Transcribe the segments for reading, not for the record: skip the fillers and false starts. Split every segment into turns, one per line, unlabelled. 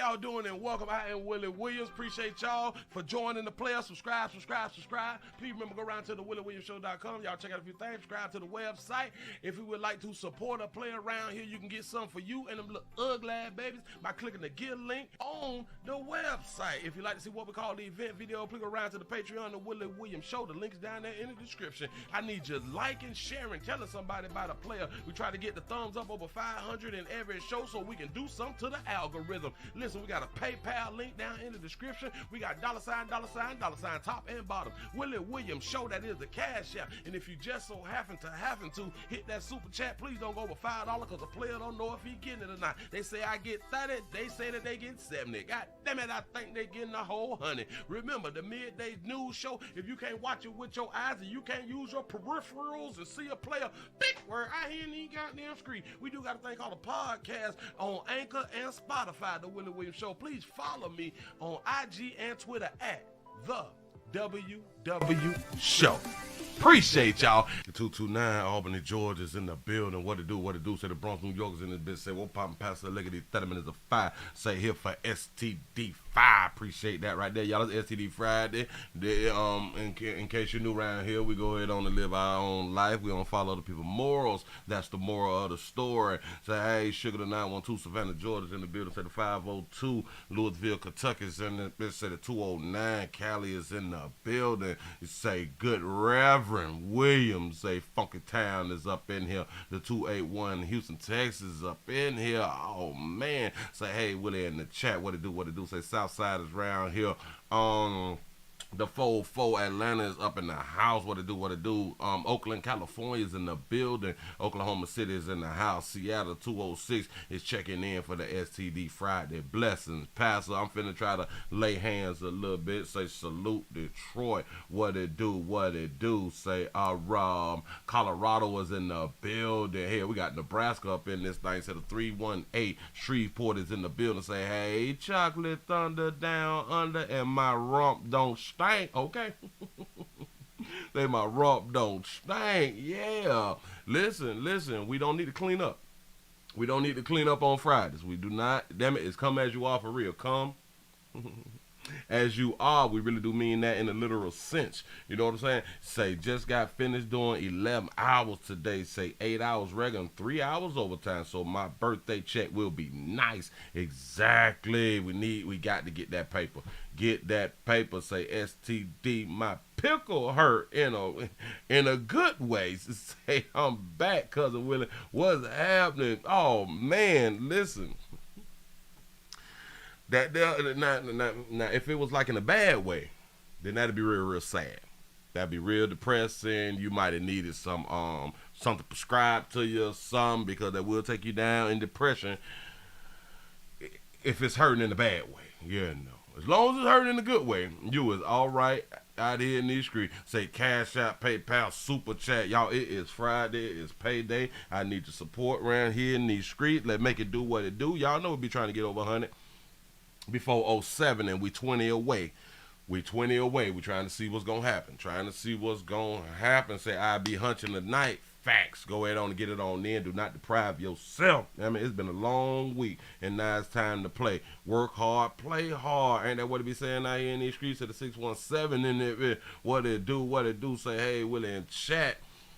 y'all doing and welcome. I am Willie Williams. Appreciate y'all for joining the player. Subscribe. Please remember, go around to the WillieWilliamsShow.com. Y'all check out a few things. Subscribe to the website. If you would like to support a player around here, you can get something for you and them little ugly babies by clicking the Get link on the website. If you like to see what we call the event video, please go around to the Patreon, the Willie Williams Show. The link's down there in the description. I need you liking, sharing, telling somebody about a player. We try to get the thumbs up over 500 in every show so we can do something to the algorithm. Listen, we got a PayPal link down in the description. We got $sign, top and bottom. Willie Williams Show, that is the cash app. And if you just so happen to hit that super chat, please don't go over $5 because the player don't know if he getting it or not. They say I get 30, they say that they get 70. God damn it, I think they getting a whole 100. Remember, the midday news show, if you can't watch it with your eyes and you can't use your peripherals and see a player, big word, I hear any goddamn screen. We do got a thing called a podcast on Anchor and Spotify, the Willie Williams Show. Please follow me on IG and Twitter at the WW Show. Appreciate y'all. 229 Albany, Georgia's in the building. What it do? Say the Bronx, New York is in this bitch. Say, what poppin' past the leg of these 30 minutes of fire. Say here for STD 5. Appreciate that right there, y'all. It's STD Friday. In case you're new around here, we go ahead on to live our own life. We don't follow other people's morals. That's the moral of the story. Say, hey, Sugar the 912, Savannah, Georgia's in the building. Say the 502, Louisville, Kentucky's in the bitch. Say the 209, Cali is in the building. Say good Reverend Williams. Say Funky Town is up in here. The 281, Houston, Texas is up in here. Oh man. Say hey Willie in the chat. What it do? Say Southside is around here. The 404 Atlanta is up in the house. What it do? Oakland, California is in the building. Oklahoma City is in the house. Seattle 206 is checking in for the STD Friday. Blessings, Pastor. I'm finna try to lay hands a little bit. Say salute Detroit. What it do? Say Colorado is in the building. Here we got Nebraska up in this thing. Say the 318 Shreveport is in the building. Say hey, chocolate thunder down under and my rump don't stink. Okay. Say my rump don't stink. Yeah. Listen, we don't need to clean up. We don't need to clean up on Fridays. We do not. Damn it, it's come as you are for real. Come as you are. We really do mean that in a literal sense. You know what I'm saying? Say just got finished doing 11 hours today. Say 8 hours regular and 3 hours overtime. So my birthday check will be nice. Exactly. We got to get that paper. Get that paper. Say STD, my pickle hurt in a good way. Say I'm back, Cousin Willie. What's happening? Oh man, listen. Now, if it was like in a bad way, then that'd be real sad. That'd be real depressing. You might have needed some something prescribed to you or something, because that will take you down in depression if it's hurting in a bad way. Yeah, no. As long as it's hurting in a good way, you is all right out here in these streets. Say Cash App, PayPal, Super Chat. Y'all, it is Friday. It's payday. I need your support around here in these streets. Let's make it do what it do. Y'all know we be trying to get over 100 before 07, and we 20 away. We 20 away. We trying to see what's going to happen. Say I be hunching tonight. Facts. Go ahead on and get it on in. Do not deprive yourself. I mean, it's been a long week, and now it's time to play. Work hard, play hard. Ain't that what it be saying out here in these streets? At the 617 in it. What it do? Say, hey, Willie in chat.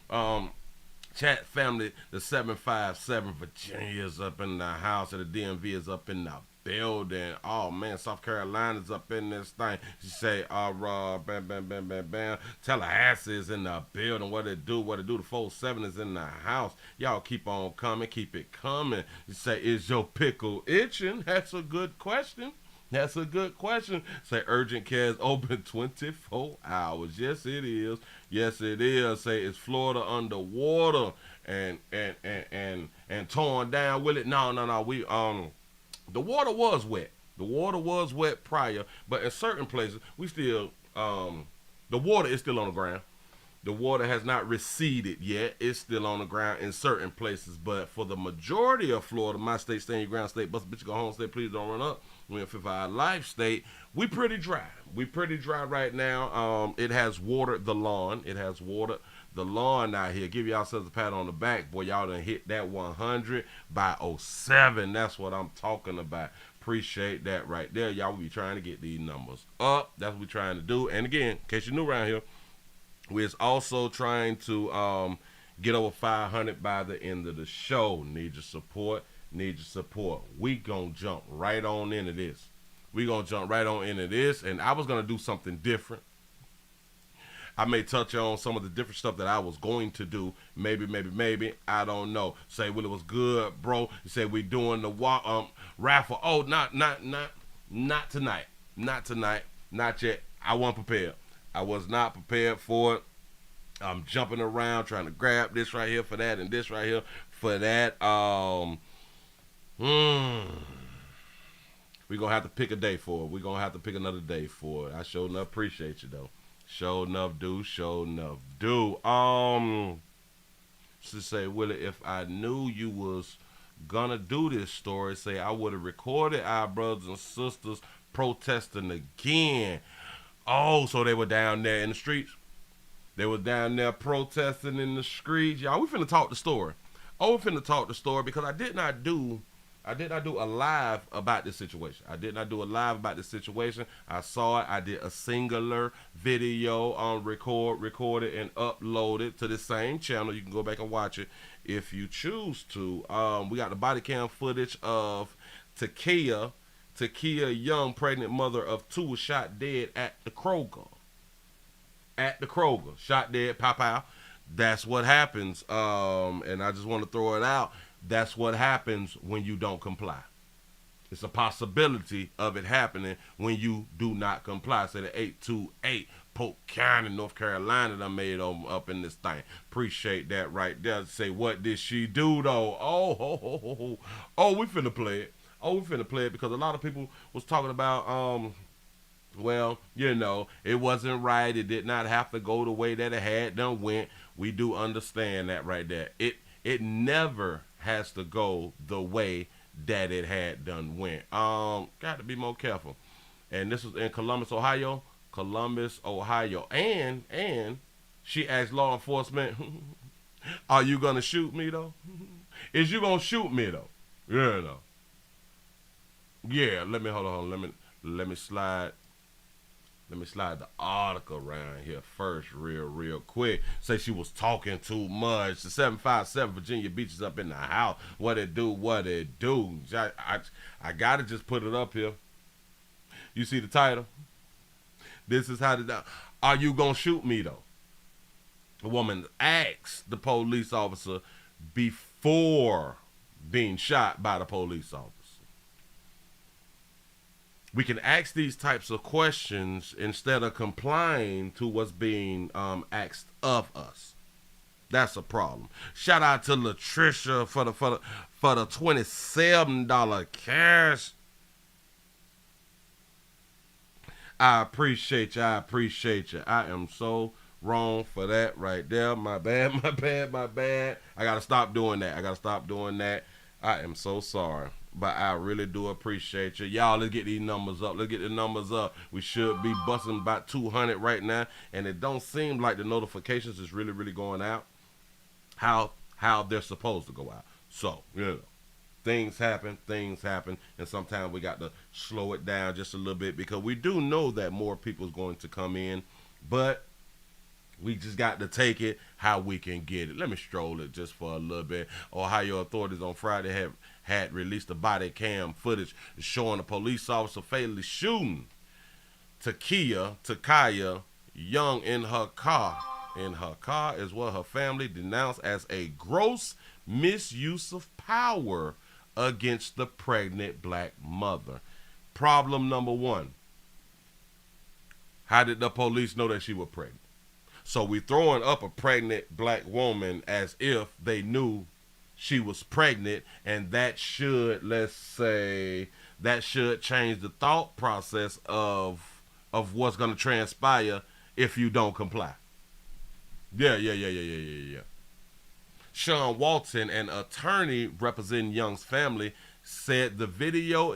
Chat family, the 757 Virginia is up in the house, and the DMV is up in the building. Oh man, South Carolina's up in this thing. She say, bam. Tallahassee is in the building. What it do? The 47 is in the house. Y'all keep on coming, keep it coming. You say, is your pickle itching? That's a good question. Say urgent care is open 24 hours. Yes, it is. Say it's Florida underwater and torn down. Will it? No. We the water was wet prior, but in certain places we still the water is still on the ground. The water has not receded yet. It's still on the ground in certain places, but for the majority of Florida, my state, stand your ground state, bust a bitch, go home state, please don't run up. We're in 55 life state. We pretty dry. Right now. It has watered the lawn. Out here. Give yourselves a pat on the back. Boy, y'all done hit that 100 by 07. That's what I'm talking about. Appreciate that right there. Y'all, we be trying to get these numbers up. That's what we trying to do. And again, in case you're new around here, we're also trying to get over 500 by the end of the show. Need your support. Need your support. We gonna jump right on into this. And I was gonna do something different. I may touch on some of the different stuff that I was going to do. Maybe. I don't know. Say, Willie, was good, bro. You said we doing the raffle. Oh, not tonight. Not yet. I wasn't prepared. I was not prepared for it. I'm jumping around trying to grab this right here for that and this right here for that. We're going to have to pick a day for it. We're going to have to pick another day for it. I sure enough appreciate you, though. Sure enough do. To say, Willie, if I knew you was gonna do this story, say I would have recorded our brothers and sisters protesting again. Oh, so they were down there in the streets. They were down there protesting in the streets. Y'all, we finna talk the story. We finna talk the story because I did not do a live about this situation. I saw it. I did a singular video on recorded and uploaded to the same channel. You can go back and watch it if you choose to. We got the body cam footage of Takia Young, pregnant mother of two, was shot dead at the Kroger. Shot dead, pow. That's what happens. And I just want to throw it out. That's what happens when you don't comply. It's a possibility of it happening when you do not comply. Say the 828 Polk County, North Carolina, that made up in this thing. Appreciate that right there. Say, what did she do though? We finna play it. Because a lot of people was talking about well, it wasn't right. It did not have to go the way that it had done went. We do understand that right there. It never has to go the way that it had done went. Got to be more careful. And this was in Columbus, Ohio. And she asked law enforcement, are you gonna shoot me though? Is you gonna shoot me though? Yeah, let me hold on. Let me slide the article around here first real quick. Say she was talking too much. The 757 Virginia Beach is up in the house. What it do? I gotta just put it up here. You see the title? This is how are you gonna shoot me though? The woman asked the police officer before being shot by the police officer. We can ask these types of questions instead of complying to what's being asked of us. That's a problem. Shout out to Latricia for the $27 cash. I appreciate you. I am so wrong for that right there. My bad. I gotta stop doing that. I am so sorry. But I really do appreciate you. Y'all, let's get these numbers up. We should be busting about 200 right now. And it don't seem like the notifications is really going out how they're supposed to go out. So, things happen. And sometimes we got to slow it down just a little bit because we do know that more people is going to come in. But we just got to take it how we can get it. Let me stroll it just for a little bit. Ohio authorities on Friday had released the body cam footage showing a police officer fatally shooting Takia Young in her car. Is what her family denounced as a gross misuse of power against the pregnant black mother. Problem number one. How did the police know that she was pregnant? So we throwing up a pregnant black woman as if they knew she was pregnant, and that should, change the thought process of what's going to transpire if you don't comply. Yeah. Sean Walton, an attorney representing Young's family, said the video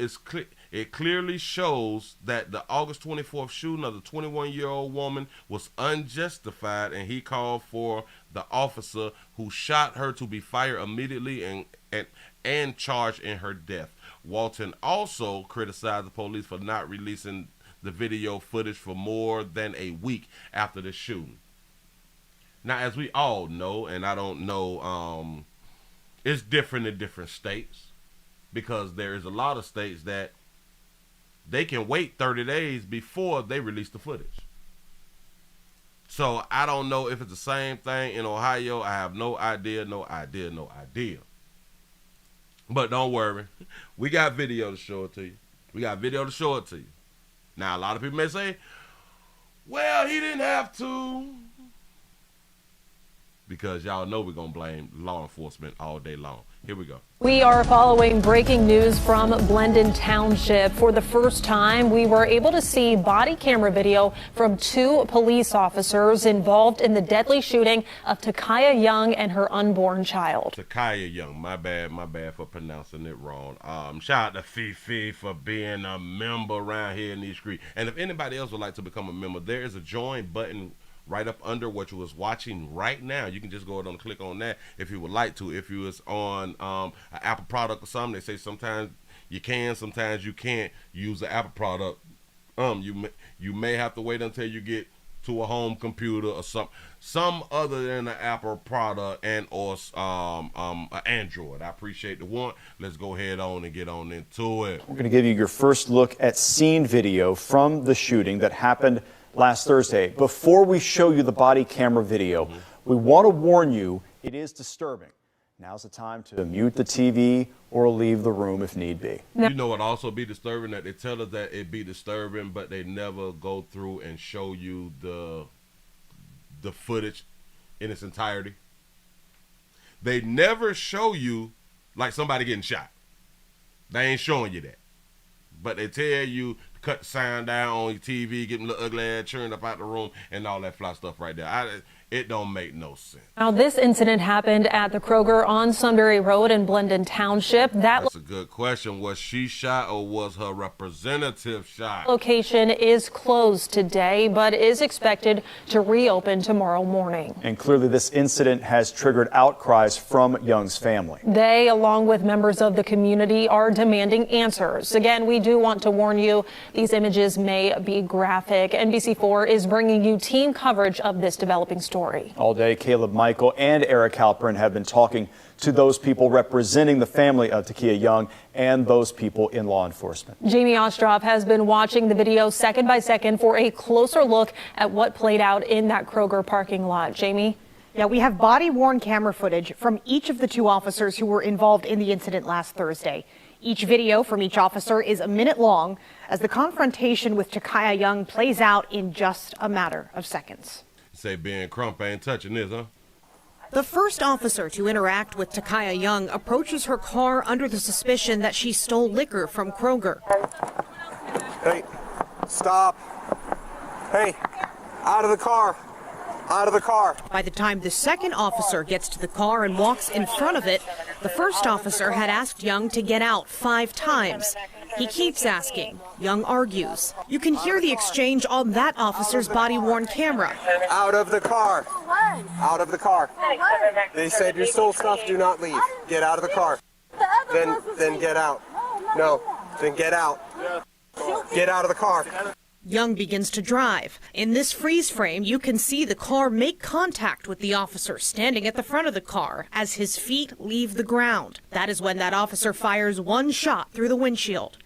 it clearly shows that the August 24th shooting of the 21-year-old woman was unjustified, and he called for the officer who shot her to be fired immediately and charged in her death. Walton also criticized the police for not releasing the video footage for more than a week after the shooting. Now, as we all know, and I don't know, it's different in different states, because there is a lot of states that they can wait 30 days before they release the footage. So I don't know if it's the same thing in Ohio. I have no idea. But don't worry. We got video to show it to you. Now, a lot of people may say, well, he didn't have to. Because y'all know we're going to blame law enforcement all day long. Here we go.
We are following breaking news from Blendon Township. For the first time, we were able to see body camera video from 2 police officers involved in the deadly shooting of Takaya Young and her unborn child.
Takaya Young, my bad for pronouncing it wrong. Shout out to Fifi for being a member around here in these streets. And if anybody else would like to become a member, there is a join button right up under what you was watching right now. You can just go ahead and click on that if you would like to. If you was on an Apple product or something, they say sometimes you can, sometimes you can't use the Apple product. You may have to wait until you get to a home computer or some other than an Apple product and or Android. I appreciate the want. Let's go ahead on and get on into it.
We're going to give you your first look at scene video from the shooting that happened last Thursday. Before we show you the body camera video, we want to warn you it is disturbing. Now's the time to mute the TV or leave the room if need be.
You know what also be disturbing? That they tell us that it be disturbing, but they never go through and show you the footage in its entirety. They never show you like somebody getting shot. They ain't showing you that. But they tell you cut the sound down on your TV, get them little ugly ass churned up out the room, and all that fly stuff right there. It don't make no sense.
Now, this incident happened at the Kroger on Sunbury Road in Blendon Township.
That's a good question. Was she shot or was her representative shot?
Location is closed today, but is expected to reopen tomorrow morning.
And clearly this incident has triggered outcries from Young's family.
They, along with members of the community, are demanding answers. Again, we do want to warn you, these images may be graphic. NBC4 is bringing you team coverage of this developing story.
All day, Caleb Michael and Eric Halpern have been talking to those people representing the family of Takaya Young and those people in law enforcement.
Jamie Ostroff has been watching the video second by second for a closer look at what played out in that Kroger parking lot. Jamie?
Yeah, we have body-worn camera footage from each of the 2 officers who were involved in the incident last Thursday. Each video from each officer is a minute long as the confrontation with Takaya Young plays out in just a matter of seconds.
Say being Crump ain't touching this, huh?
The first officer to interact with Takaya Young approaches her car under the suspicion that she stole liquor from Kroger.
Hey, stop. Hey, out of the car. Out of the car.
By the time the second officer gets to the car and walks in front of it, the first officer had asked Young to get out 5 times. He keeps asking. Young argues. You can hear the exchange on that officer's body-worn camera.
Out of the car. Out of the car. They said you stole stuff, do not leave. Get out of the car. Then get out. No, then get out. Get out of the car.
Young begins to drive. In this freeze frame, you can see the car make contact with the officer standing at the front of the car as his feet leave the ground. That is when that officer fires 1 shot through the windshield.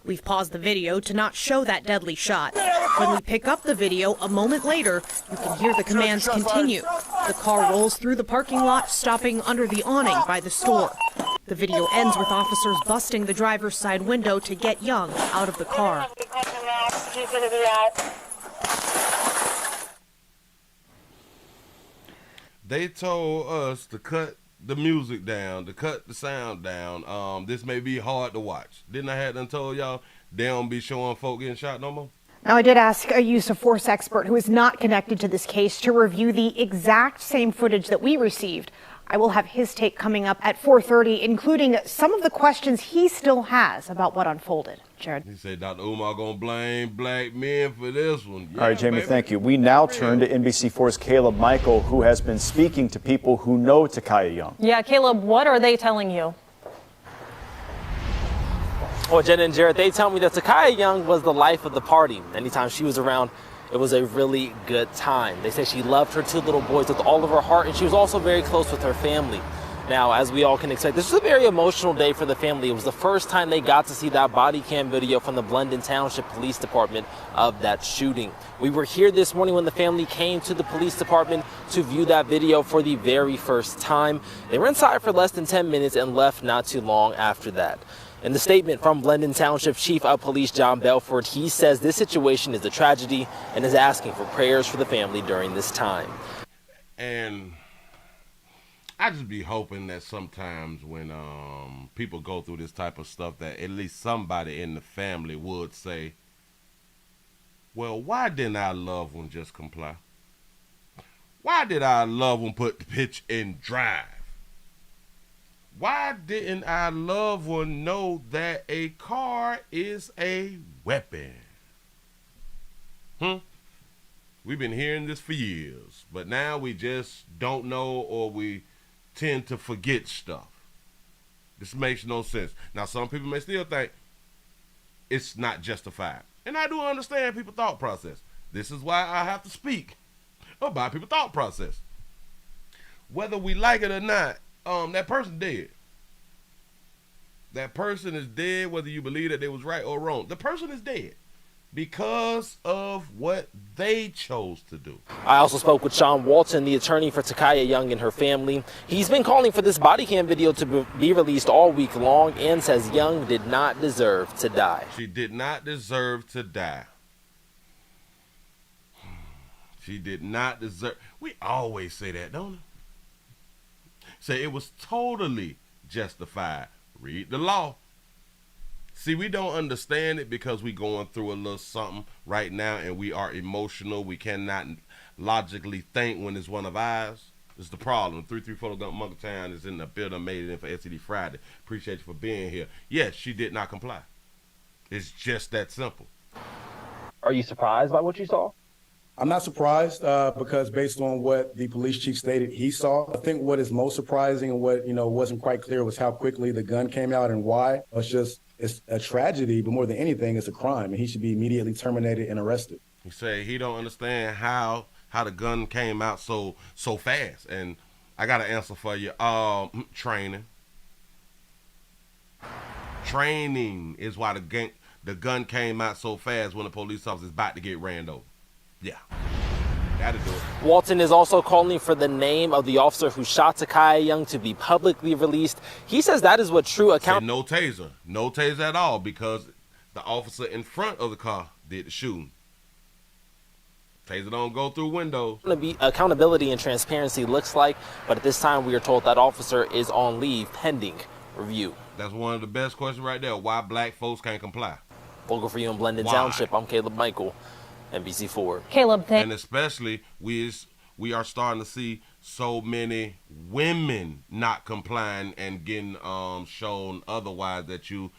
We've paused the video to not show that deadly shot. When we pick up the video a moment later, you can hear the commands continue. The car rolls through the parking lot, stopping under the awning by the store. The video ends with officers busting the driver's side window to get Young out of the car.
They told us to cut the music down, to cut the sound down. This may be hard to watch. Didn't I have done told y'all they don't be showing folk getting shot no more?
Now, I did ask a use of force expert who is not connected to this case to review the exact same footage that we received. I will have his take coming up at 4:30, including some of the questions he still has about what unfolded. Jared.
He said Dr. Umar gonna blame black men for this one. Yeah,
All right, Jamie,
baby.
thank you. We now turn to NBC4's Caleb Michael, who has been speaking to people who know Takaya Young.
Yeah, Caleb, what are they telling you?
Well, Jen and Jared, they tell me that Takaya Young was the life of the party. Anytime she was around, it was a really good time. They say she loved her 2 little boys with all of her heart, and she was also very close with her family. Now, as we all can expect, this was a very emotional day for the family. It was the first time they got to see that body cam video from the Blendon Township Police Department of that shooting. We were here this morning when the family came to the police department to view that video for the very first time. They were inside for less than 10 minutes and left not too long after that. In the statement from Blendon Township Chief of Police John Belford, he says this situation is a tragedy and is asking for prayers for the family during this time.
And I just be hoping that sometimes when people go through this type of stuff, that at least somebody in the family would say, well, why didn't our loved one just comply? Why did our loved one put the pitch in drive? Why didn't our loved one know that a car is a weapon? We've been hearing this for years, but now we just don't know, or we tend to forget stuff. This makes no sense. Now, some people may still think it's not justified. And I do understand people's thought process. This is why I have to speak about people's thought process. Whether we like it or not, that person dead. That person is dead, whether you believe that they was right or wrong. The person is dead because of what they chose to do.
I also spoke with Sean Walton, the attorney for Takaya Young and her family. He's been calling for this body cam video to be released all week long and says Young did not deserve to die.
She did not deserve to die. She did not deserve. We always say that, don't we? Say it was totally justified. Read the law. See, we don't understand it because we going through a little something right now and we are emotional. We cannot logically think when it's one of ours. It's the problem. 334 Monktown is in the building, made it in for SCD Friday. Appreciate you for being here. Yes, she did not comply. It's just that simple.
Are you surprised by what you saw?
I'm not surprised because based on what the police chief stated he saw, I think what is most surprising and what, wasn't quite clear was how quickly the gun came out and why. It's a tragedy, but more than anything, it's a crime, and he should be immediately terminated and arrested.
He said he don't understand how the gun came out so fast. And I got an answer for you. Training. Training is why the gun came out so fast when the police officer is about to get ran over. Yeah, that'll do it.
Walton is also calling for the name of the officer who shot Takaya Young to be publicly released. He says that is what true
no taser at all, because the officer in front of the car did the shooting. Taser don't go through windows.
Accountability and transparency looks like, but at this time we are told that officer is on leave pending review.
That's one of the best questions right there. Why black folks can't comply?
Local for you in Blendon Township, I'm Caleb Michael, NBC4.
Caleb,
and especially we are starting to see so many women not complying and getting shown otherwise that you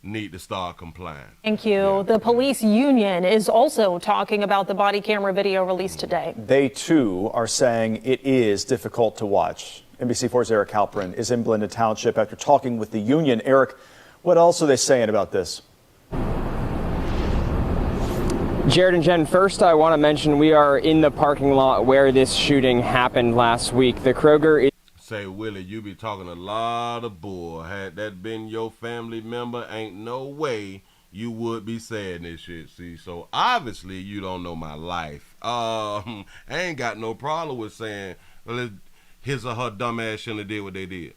need to start complying.
Thank you.
Yeah.
The police union is also talking about the body camera video released today.
They, too, are saying it is difficult to watch. NBC4's Eric Halperin is in Blendon Township after talking with the union. Eric, what else are they saying about this?
Jared and Jen, first I want to mention we are in the parking lot where this shooting happened last week. The Kroger is...
Say, Willie, you be talking a lot of bull. Had that been your family member, ain't no way you would be saying this shit. See, so obviously you don't know my life. I ain't got no problem with saying, well, his or her dumb ass shouldn't have did what they did.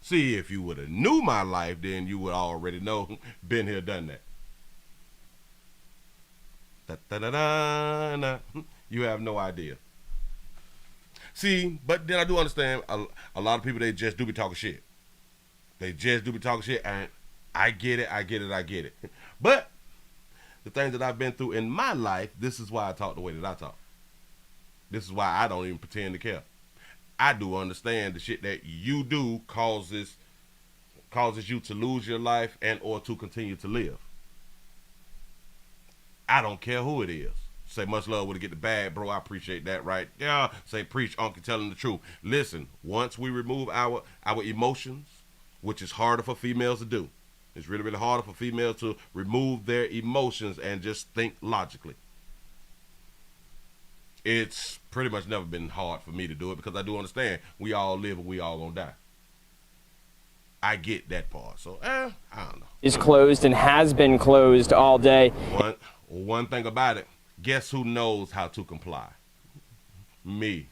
See, if you would have knew my life, then you would already know, been here, done that. Da-da-da-da-da. You have no idea. See, but then I do understand a lot of people, they just do be talking shit. They just do be talking shit, and I get it. But the things that I've been through in my life, this is why I talk the way that I talk. This is why I don't even pretend to care. I do understand the shit that you do causes causes you to lose your life and or to continue to live. I don't care who it is. Say much love when to get the bag, bro. I appreciate that, right? Yeah. Say preach, uncle, telling the truth. Listen, once we remove our emotions, which is harder for females to do. It's really, really harder for females to remove their emotions and just think logically. It's pretty much never been hard for me to do it because I do understand we all live and we all gonna die. I get that part. So, I don't know.
Is closed and has been closed all day.
One thing about it, guess who knows how to comply? Me.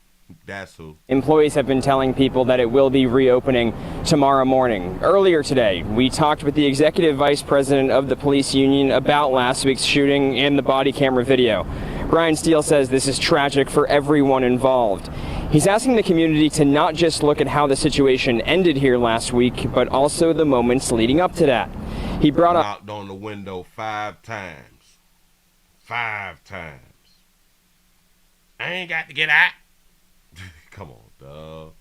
That's who.
Employees have been telling people that it will be reopening tomorrow morning. Earlier today, we talked with the executive vice president of the police union about last week's shooting and the body camera video. Brian Steele says this is tragic for everyone involved. He's asking the community to not just look at how the situation ended here last week, but also the moments leading up to that. He brought up...
knocked on the window 5 times. 5 times. I ain't got to get out. Come on, dog.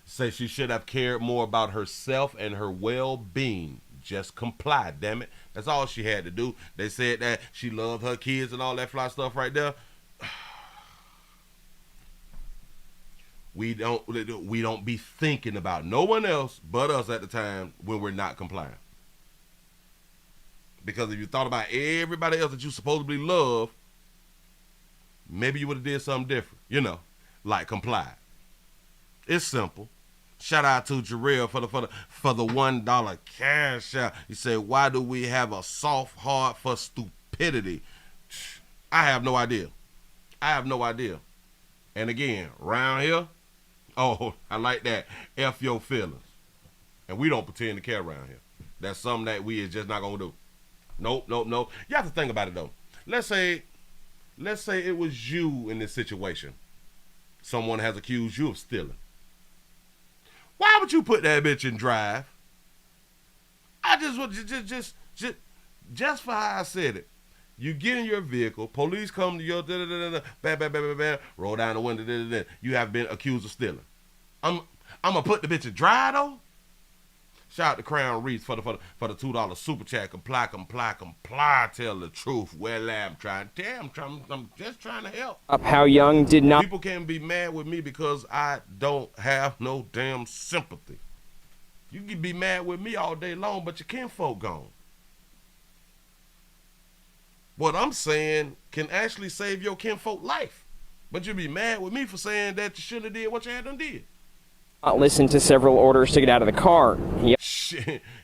Say she should have cared more about herself and her well-being. Just comply, damn it. That's all she had to do. They said that she loved her kids and all that fly stuff right there. We don't be thinking about no one else but us at the time when we're not complying. Because if you thought about everybody else that you supposedly love, maybe you would have did something different, like comply. It's simple. Shout out to Jarrell for the $1 cash out. He said, why do we have a soft heart for stupidity? I have no idea. And again, round here, oh, I like that. F your feelings. And we don't pretend to care around here. That's something that we is just not going to do. Nope. You have to think about it, though. Let's say it was you in this situation. Someone has accused you of stealing. Why would you put that bitch in drive? I just for how I said it. You get in your vehicle, police come to your bam, roll down the window, you have been accused of stealing. I'm gonna put the bitch in drive though. Shout out to Crown Reese for the $2 super chat. Comply. Tell the truth. Well, I'm just trying to help.
Up how Young did not.
People can't be mad with me because I don't have no damn sympathy. You can be mad with me all day long, but your kinfolk gone. What I'm saying can actually save your kinfolk life, but you be mad with me for saying that you shouldn't have did what you had done did.
Listened to several orders to get out of the car.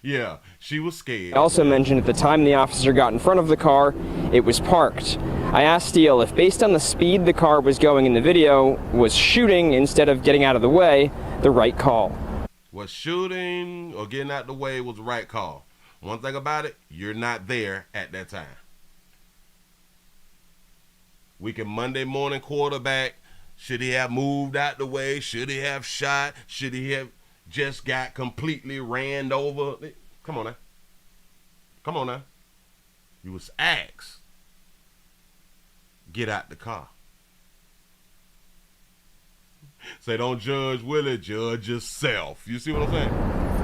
Yeah, she was scared.
I also mentioned at the time the officer got in front of the car, it was parked. I asked Steele if, based on the speed the car was going in the video, was shooting instead of getting out of the way the right call.
Was shooting or getting out of the way was the right call. One thing about it, you're not there at that time. We can Monday morning quarterback. Should he have moved out the way? Should he have shot? Should he have just got completely ran over? Come on now. You was asked. Get out the car. Say, don't judge Willie, judge yourself. You see what I'm saying?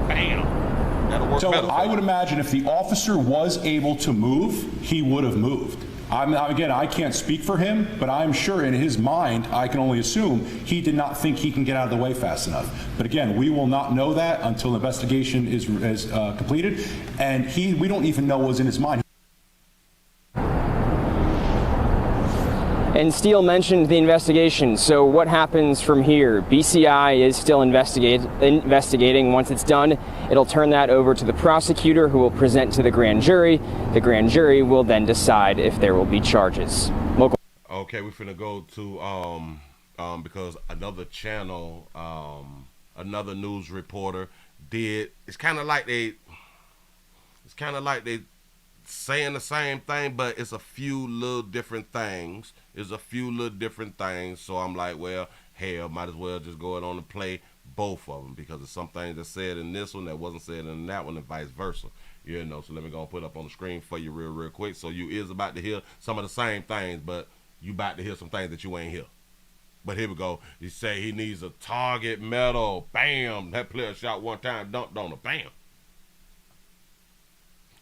Bam. That'll work better.
I would imagine if the officer was able to move, he would have moved. Again, I can't speak for him, but I'm sure in his mind, I can only assume he did not think he can get out of the way fast enough. But again, we will not know that until the investigation is completed, and we don't even know what was in his mind.
And Steele mentioned the investigation. So what happens from here? BCI is still investigating. Once it's done, it'll turn that over to the prosecutor, who will present to the grand jury. The grand jury will then decide if there will be charges.
Okay, we're finna go to because another channel, another news reporter did. It's kind of like they saying the same thing, but it's a few little different things. So I'm like, well, hell, might as well just go on and play both of them, because there's some things that's said in this one that wasn't said in that one, and vice versa. So let me go and put up on the screen for you real quick. So you is about to hear some of the same things, but you about to hear some things that you ain't hear. But here we go. He say he needs a target medal. Bam. That player shot one time, dunked on her. Bam.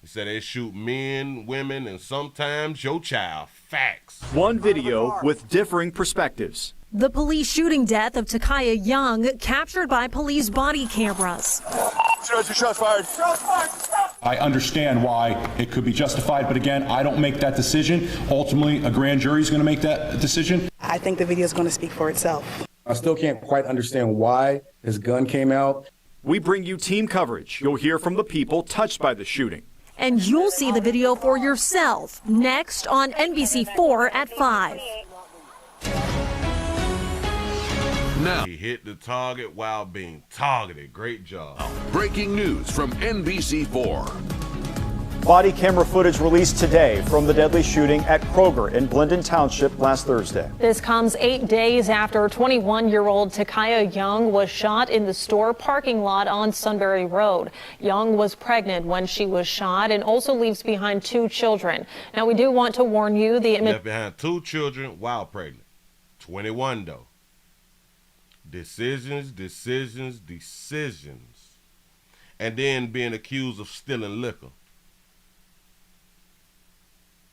He said they shoot men, women, and sometimes your child. Facts.
One video with differing perspectives.
The police shooting death of Takaya Young captured by police body cameras.
Shots fired. I understand why it could be justified, but again, I don't make that decision. Ultimately, a grand jury is going to make that decision.
I think the video is going to speak for itself.
I still can't quite understand why his gun came out.
We bring you team coverage. You'll hear from the people touched by the shooting.
And you'll see the video for yourself next on NBC4 at 5.
Now, he hit the target while being targeted. Great job.
Breaking news from NBC4.
Body camera footage released today from the deadly shooting at Kroger in Blendon Township last Thursday.
This comes 8 days after 21-year-old Takaya Young was shot in the store parking lot on Sunbury Road. Young was pregnant when she was shot and also leaves behind 2 children. Now, we do want to warn you,
left behind 2 children while pregnant. 21 though. Decisions. And then being accused of stealing liquor.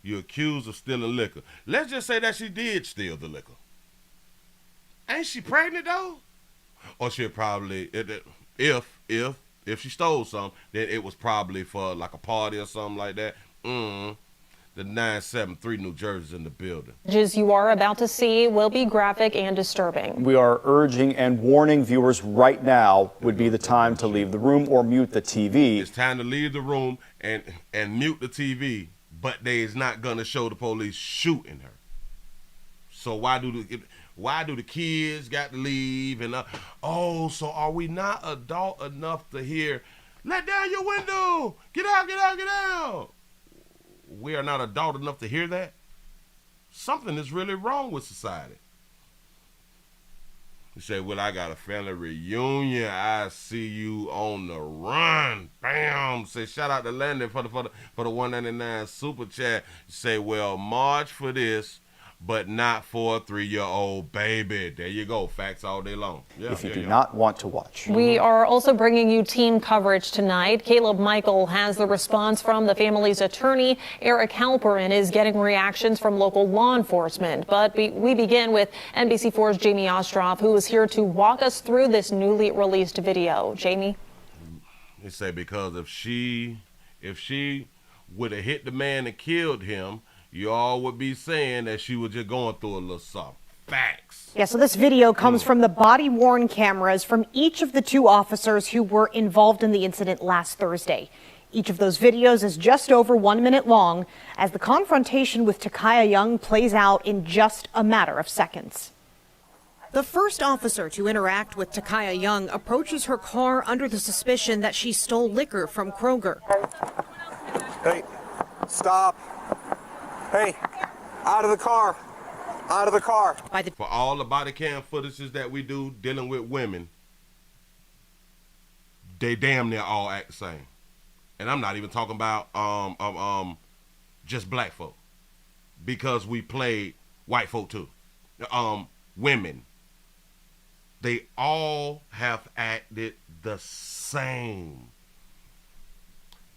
You're accused of stealing liquor. Let's just say that she did steal the liquor. Ain't she pregnant though? Or she'll probably, if she stole some, then it was probably for like a party or something like that. The 973 New Jersey's in the building.
Images you are about to see will be graphic and disturbing.
We are urging and warning viewers right now would be the time to leave the room or mute the TV.
It's time to leave the room and mute the TV, but they is not gonna show the police shooting her. So why do the kids got to leave? And so are we not adult enough to hear, let down your window, get out? We are not adult enough to hear that. Something is really wrong with society. You say, well, I got a family reunion. I see you on the run. Bam. Say, shout out to Landon for the 199 super chat. You say, well, march for this, but not for a 3-year-old baby. There you go. Facts all day long.
If you do not want to watch.
We are also bringing you team coverage tonight. Caleb Michael has the response from the family's attorney. Eric Halperin is getting reactions from local law enforcement. But we begin with NBC4's Jamie Ostroff, who is here to walk us through this newly released video. Jamie?
They say because if she would have hit the man and killed him, you all would be saying that she was just going through a little something. Facts.
Yeah, so this video comes from the body-worn cameras from each of the 2 officers who were involved in the incident last Thursday. Each of those videos is just over 1 minute long as the confrontation with Takaya Young plays out in just a matter of seconds.
The first officer to interact with Takaya Young approaches her car under the suspicion that she stole liquor from Kroger.
Hey, stop. Hey, out of the car. Out of the car.
For all the body cam footages that we do dealing with women, they damn near all act the same. And I'm not even talking about just black folk, because we played white folk too. Women, they all have acted the same.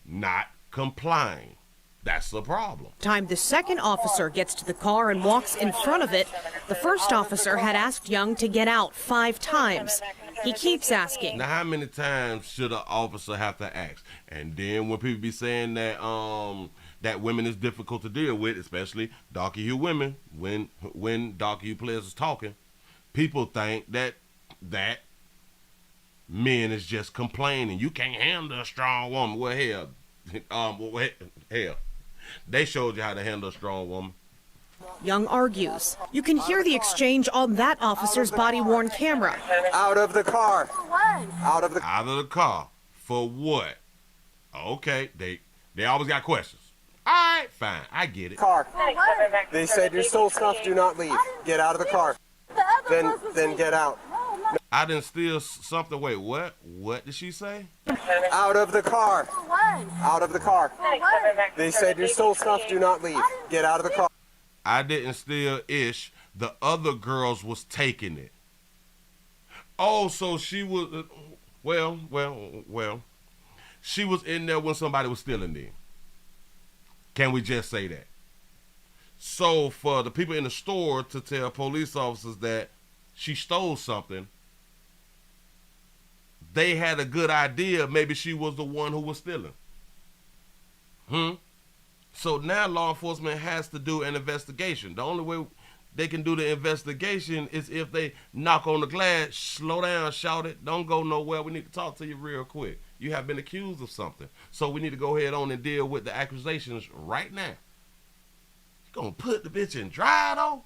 Not complying. That's the problem.
Time the second officer gets to the car and walks in front of it, the first officer had asked Young to get out 5 times. He keeps asking.
Now, how many times should an officer have to ask? And then when people be saying that that women is difficult to deal with, especially darker hue women, when darker hue players is talking, people think that men is just complaining. You can't handle a strong woman. Well, hell. They showed you how to handle a strong woman.
Young argues. You can hear the exchange on that officer's body-worn camera.
Out of the car. Out of the
car. For what? Okay, they always got questions. All right, fine, I get it.
Car. They said you stole stuff, do not leave. Get out of the car. Then get out.
I didn't steal something. Wait, what? What did she say?
Out of the car. Out of the car. They said you stole stuff, do not leave. Get out of the car.
I didn't steal ish. The other girls was taking it. Oh, so she was, well. She was in there when somebody was stealing then. Can we just say that? So for the people in the store to tell police officers that she stole something, they had a good idea maybe she was the one who was stealing. So now law enforcement has to do an investigation. The only way they can do the investigation is if they knock on the glass, slow down, shout it, don't go nowhere. We need to talk to you real quick. You have been accused of something. So we need to go ahead on and deal with the accusations right now. You gonna put the bitch in dry though?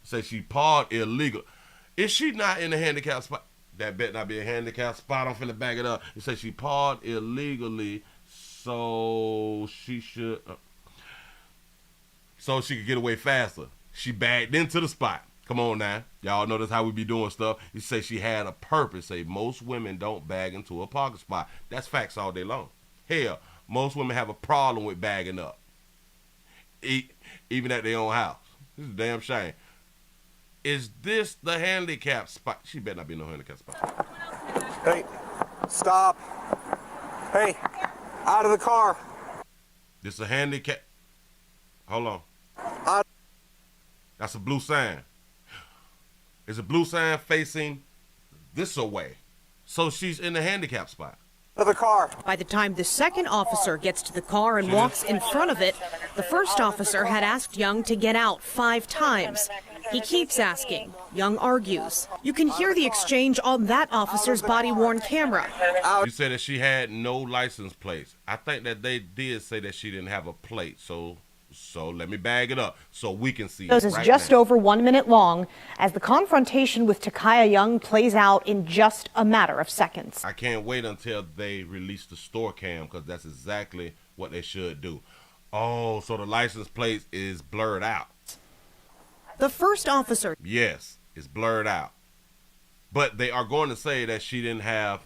Say she parked illegal. Is she not in a handicap spot? That better not be a handicap spot. I'm finna back it up. It says she parked illegally, so she should... so she could get away faster. She backed into the spot. Come on now. Y'all know that's how we be doing stuff. You say she had a purpose. Say most women don't bag into a parking spot. That's facts all day long. Hell, most women have a problem with bagging up. Even at their own house. This is a damn shame. Is this the handicap spot? She better not be no handicap spot.
Hey, stop. Hey, out of the car.
This a handicap. Hold on. That's a blue sign. It's a blue sign facing this away. So she's in the handicap spot.
Out of the car.
By the time the second officer gets to the car and walks in front of it, the first officer had asked Young to get out 5 times. He keeps asking. Young argues. You can hear the exchange on that officer's body-worn camera.
You said that she had no license plates. I think that they did say that she didn't have a plate. So let me bag it up so we can see it
Is
right
just
now.
over 1 minute long as the confrontation with Takaya Young plays out in just a matter of seconds.
I can't wait until they release the store cam because that's exactly what they should do. Oh, so the license plate is blurred out.
The first officer.
Yes, it's blurred out. But they are going to say that she didn't have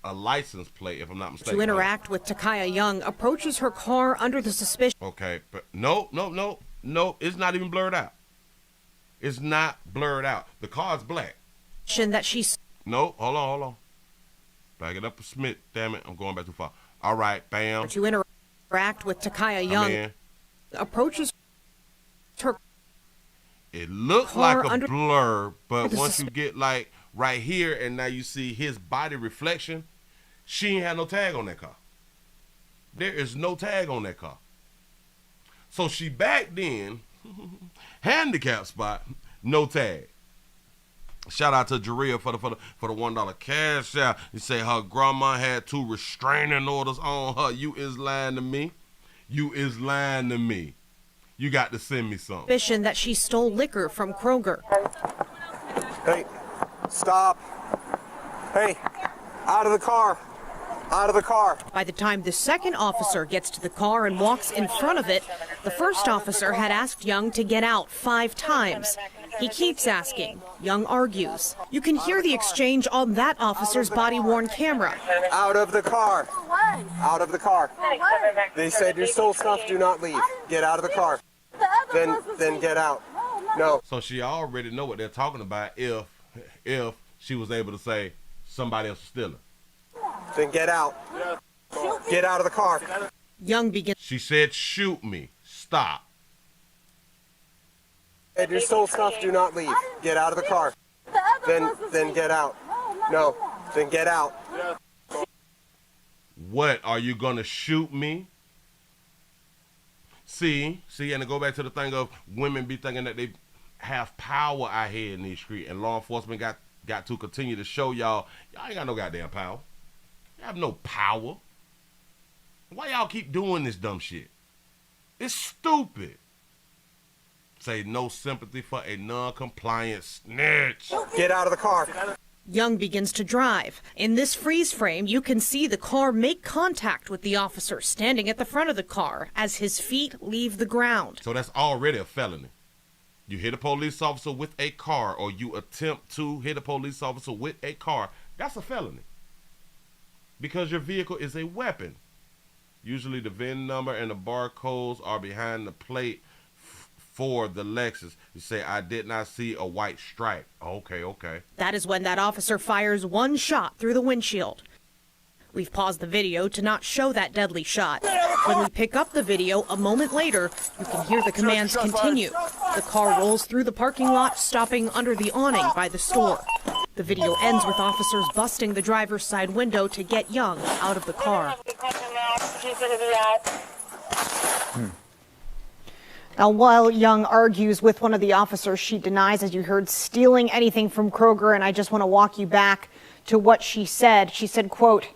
a license plate, if I'm not mistaken.
To interact with Takaya Young approaches her car under the suspicion.
Okay, but no, it's not even blurred out. It's not blurred out. The car's black.
That she's.
No, hold on. Back it up a Smith. Damn it, I'm going back too far. All right, bam.
To interact with Takaya Young approaches her.
It looks like a blur, but once you get like right here and now you see his body reflection, she ain't had no tag on that car. There is no tag on that car. So she backed in, handicap spot, no tag. Shout out to Jaria for the $1 cash out. You say her grandma had 2 restraining orders on her. You is lying to me. You got to send me some.
Suspicion that she stole liquor from Kroger.
Hey, stop. Hey, out of the car. Out of the car.
By the time the second officer gets to the car and walks in front of it, the first officer had asked Young to get out 5 times. He keeps asking. Young argues. You can hear the exchange on that officer's body-worn camera.
Out of the car. Out of the car. They said you stole stuff, do not leave. Get out of the car. Then get out. No.
So she already know what they're talking about if she was able to say somebody else is stealing.
Then get out. Get out of the car.
Young begins.
She said, shoot me. Stop.
If you stole stuff, do not leave. Get out of the car. Then get out. No. Then get out.
What, are you gonna shoot me? See, and to go back to the thing of women be thinking that they have power out here in these streets, and law enforcement got to continue to show y'all ain't got no goddamn power. You have no power. Why y'all keep doing this dumb shit? It's stupid. Say no sympathy for a non-compliant snitch.
Get out of the car.
Young begins to drive. In this freeze frame, you can see the car make contact with the officer standing at the front of the car as his feet leave the ground.
So that's already a felony. You hit a police officer with a car, or you attempt to hit a police officer with a car, that's a felony. Because your vehicle is a weapon. Usually the VIN number and the barcodes are behind the plate for the Lexus. You say, I did not see a white stripe. Okay.
That is when that officer fires 1 shot through the windshield. We've paused the video to not show that deadly shot. When we pick up the video a moment later, you can hear the commands continue. The car rolls through the parking lot, stopping under the awning by the store. The video ends with officers busting the driver's side window to get Young out of the car.
Now, while Young argues with one of the officers, she denies, as you heard, stealing anything from Kroger. And I just want to walk you back to what she said. She said, quote,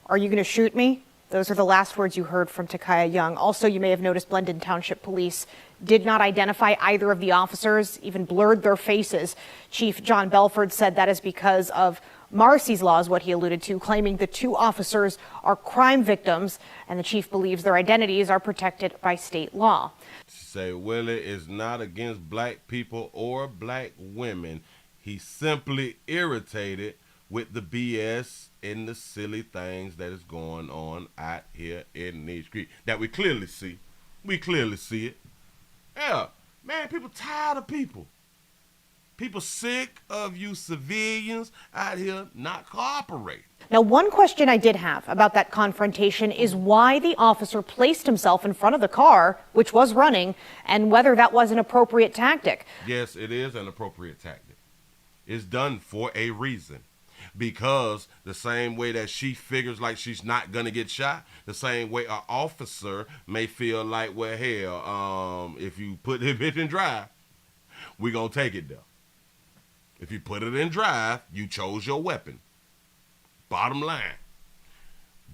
"Are you going to shoot me?" Those are the last words you heard from Takaya Young. Also, you may have noticed Blendon Township Police did not identify either of the officers, even blurred their faces. Chief John Belford said that is because of Marcy's Law, is what he alluded to, claiming the two officers are crime victims, and the chief believes their identities are protected by state law.
Say Willie is not against black people or black women. He's simply irritated with the BS and the silly things that is going on out here in these streets that we clearly see. We clearly see it. Yeah, man, people tired of people. People sick of you civilians out here not cooperating.
Now, one question I did have about that confrontation is why the officer placed himself in front of the car, which was running, and whether that was an appropriate tactic.
Yes, it is an appropriate tactic. It's done for a reason. Because the same way that she figures like she's not going to get shot, the same way an officer may feel like, well, hell, if you put this bitch in drive, we're going to take it there. If you put it in drive, you chose your weapon. Bottom line.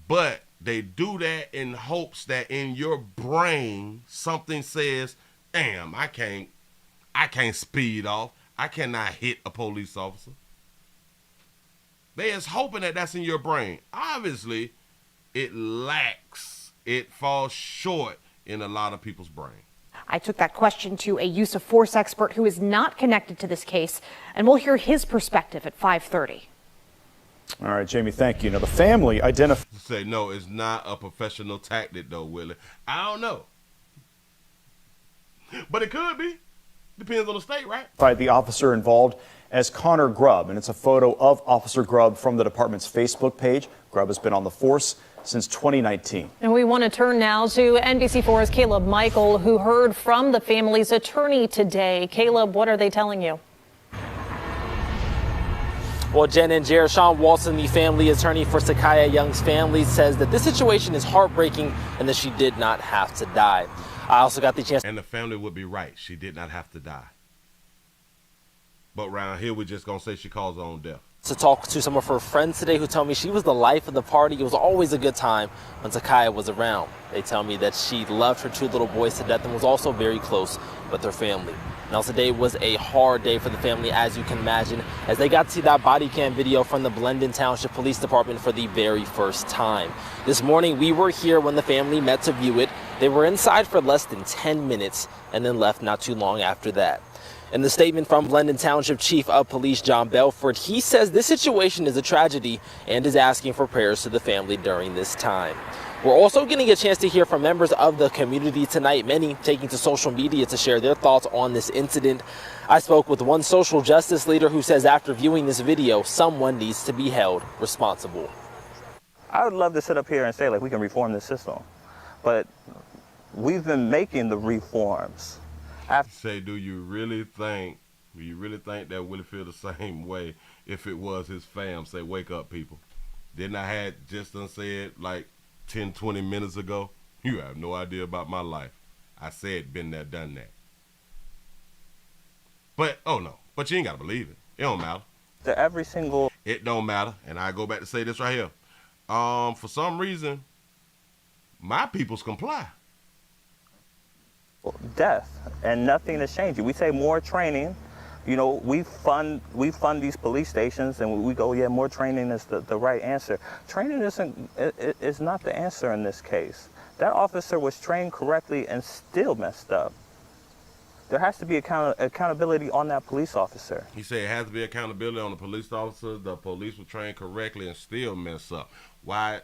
But they do that in hopes that in your brain, something says, damn, I can't speed off. I cannot hit a police officer. They is hoping that that's in your brain. Obviously, it lacks. It falls short in a lot of people's brain.
I took that question to a use of force expert who is not connected to this case, and we'll hear his perspective at 5:30.
All right, Jamie, thank you. Now, the family identified.
Say, no, it's not a professional tactic, though, Willie. I don't know. But it could be. Depends on the state, right?
By the officer involved as Connor Grubb, and it's a photo of Officer Grubb from the department's Facebook page. Grubb has been on the force since 2019.
And we want to turn now to NBC4's Caleb Michael, who heard from the family's attorney today. Caleb, what are they telling you?
Well, Jen and Jared, Sean Walton, the family attorney for Takaya Young's family, says that this situation is heartbreaking and that she did not have to die. I also got the chance.
And the family would be right. She did not have to die. But around here, we're just going to say she caused her own death.
To talk to some of her friends today who tell me she was the life of the party. It was always a good time when Takaya was around. They tell me that she loved her two little boys to death and was also very close with her family. Now, today was a hard day for the family, as you can imagine, as they got to see that body cam video from the Blendon Township Police Department for the very first time. This morning, we were here when the family met to view it. They were inside for less than 10 minutes and then left not too long after that. In the statement from Blendon Township Chief of Police John Belford, he says this situation is a tragedy and is asking for prayers to the family during this time. We're also getting a chance to hear from members of the community tonight, many taking to social media to share their thoughts on this incident. I spoke with one social justice leader who says after viewing this video, someone needs to be held responsible.
I would love to sit up here and say, like, we can reform the system, but we've been making the reforms.
Say, do you really think that Willie feel the same way if it was his fam? Say, wake up, people. Didn't I had just done said like 10, 20 minutes ago? You have no idea about my life. I said, been there, done that. But, oh no, but you ain't got to believe it. It don't matter. It don't matter. And I go back to say this right here. For some reason, my peoples comply.
Death, and nothing is changing. We say more training. You know, we fund these police stations, and we go, yeah, more training is the right answer. Training is not the answer in this case. That officer was trained correctly and still messed up. There has to be accountability on that police officer.
He said it has to be accountability on the police officer. The police were trained correctly and still mess up. Why?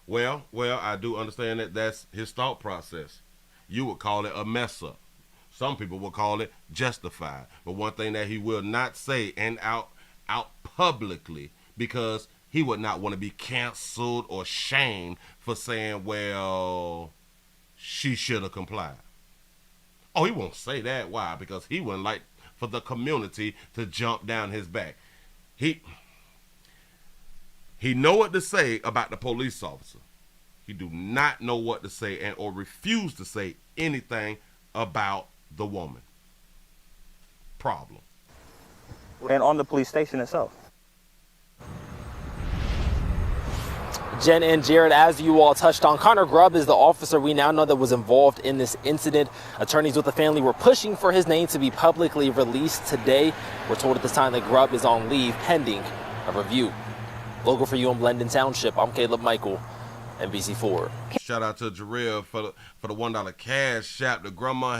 Well, I do understand that that's his thought process. You would call it a mess up. Some people will call it justified. But one thing that he will not say and out publicly, because he would not want to be canceled or shamed for saying, well, she should have complied. Oh, he won't say that. Why? Because he wouldn't like for the community to jump down his back. He know what to say about the police officer. He do not know what to say and or refuse to say anything about the woman. Problem.
And on the police station itself.
Jen and Jared, as you all touched on, Connor Grubb is the officer we now know that was involved in this incident. Attorneys with the family were pushing for his name to be publicly released today. We're told at this time that Grubb is on leave pending a review. Local for you in Blendon Township, I'm Caleb Michael, NBC4.
Shout out to Jarrell for the $1 cash app. The grandma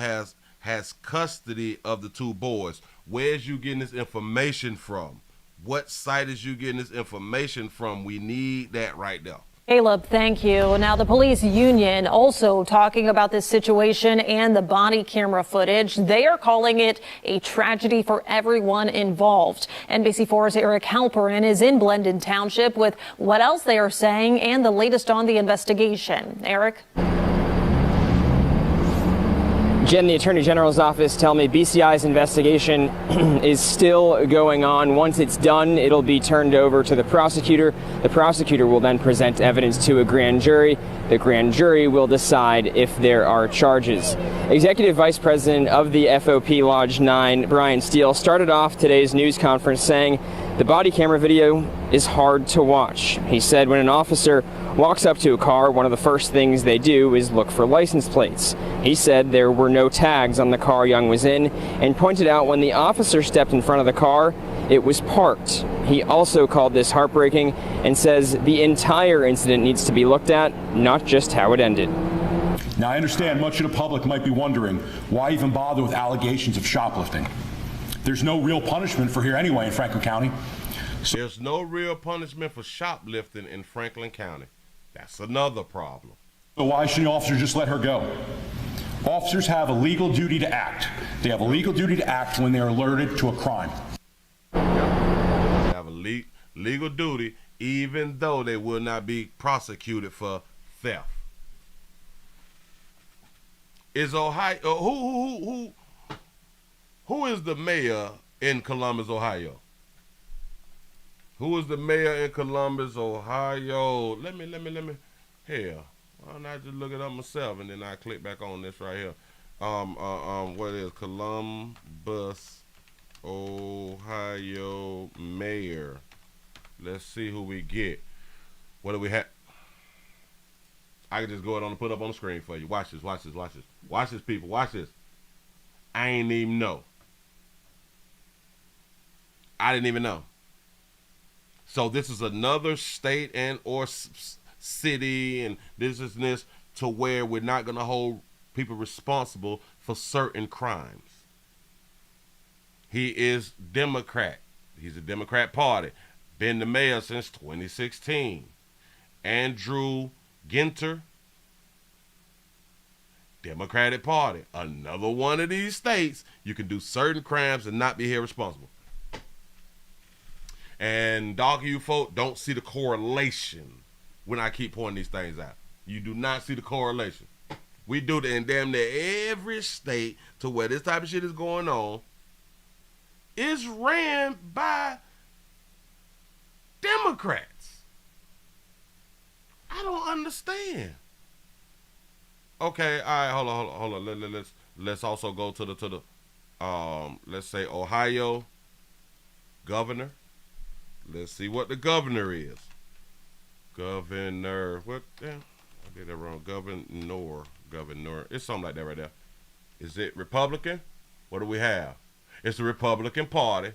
has custody of the two boys. Where's you getting this information from? What site is you getting this information from? We need that right now.
Caleb, thank you. Now, the police union also talking about this situation and the body camera footage. They are calling it a tragedy for everyone involved. NBC4's Eric Halperin is in Blendon Township with what else they are saying and the latest on the investigation. Eric?
Jen, the Attorney General's office tell me BCI's investigation is still going on. Once it's done, it'll be turned over to the prosecutor. The prosecutor will then present evidence to a grand jury. The grand jury will decide if there are charges. Executive Vice President of the FOP Lodge 9, Brian Steele, started off today's news conference saying the body camera video is hard to watch. He said when an officer walks up to a car, one of the first things they do is look for license plates. He said there were no tags on the car Young was in and pointed out when the officer stepped in front of the car, it was parked. He also called this heartbreaking and says the entire incident needs to be looked at, not just how it ended.
Now, I understand much of the public might be wondering why even bother with allegations of shoplifting. There's no real punishment for here anyway in Franklin County.
There's no real punishment for shoplifting in Franklin County. That's another problem.
So why shouldn't the officer just let her go? Officers have a legal duty to act. They have a legal duty to act when they're alerted to a crime.
They have a legal duty even though they will not be prosecuted for theft. Is Ohio who is the mayor in Columbus, Ohio? Who is the mayor in Columbus, Ohio? Let me. Hell, why don't I just look it up myself and then I click back on this right here. What is Columbus, Ohio mayor? Let's see who we get. What do we have? I can just go ahead and put up on the screen for you. Watch this, watch this, watch this. Watch this, people, watch this. I ain't even know. I didn't even know. So this is another state and or city and this to where we're not going to hold people responsible for certain crimes. He is Democrat. He's a Democrat party. Been the mayor since 2016. Andrew Ginter, Democratic Party. Another one of these states, you can do certain crimes and not be held responsible. And dog, you folk don't see the correlation when I keep pointing these things out. You do not see the correlation. We do it in damn near every state to where this type of shit is going on. It's ran by Democrats. I don't understand. Okay, all right, hold on. Let's also go to the let's say Ohio governor. Let's see what the governor is. Governor, what? Damn, I did that wrong. Governor. It's something like that right there. Is it Republican? What do we have? It's the Republican Party.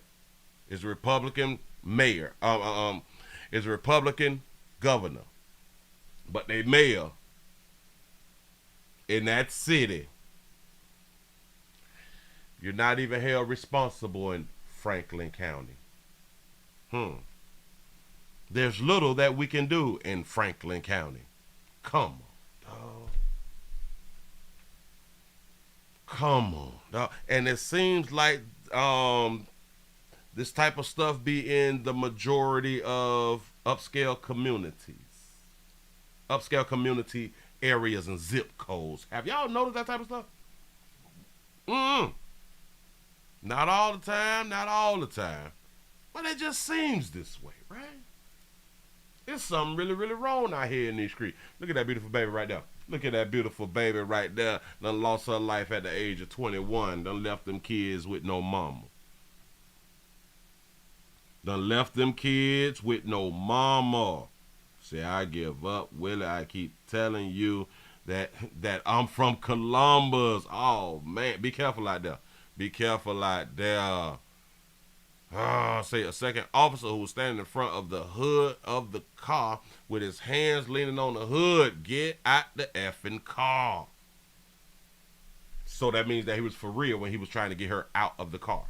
It's the Republican mayor. It's a Republican governor. But they mayor in that city. You're not even held responsible in Franklin County. There's little that we can do in Franklin County. Come on, dog. Come on, dog. And it seems like this type of stuff be in the majority of upscale communities, upscale community areas and zip codes. Have y'all noticed that type of stuff? Not all the time, not all the time. But it just seems this way, right? There's something really, really wrong out here in these streets. Look at that beautiful baby right there. Look at that beautiful baby right there. Done lost her life at the age of 21. Done left them kids with no mama. Done left them kids with no mama. Say, I give up, Willie. I keep telling you that I'm from Columbus. Oh, man. Be careful out there. Be careful out there. Say a second officer who was standing in front of the hood of the car with his hands leaning on the hood. Get out the effing car. So that means that he was for real when he was trying to get her out of the car.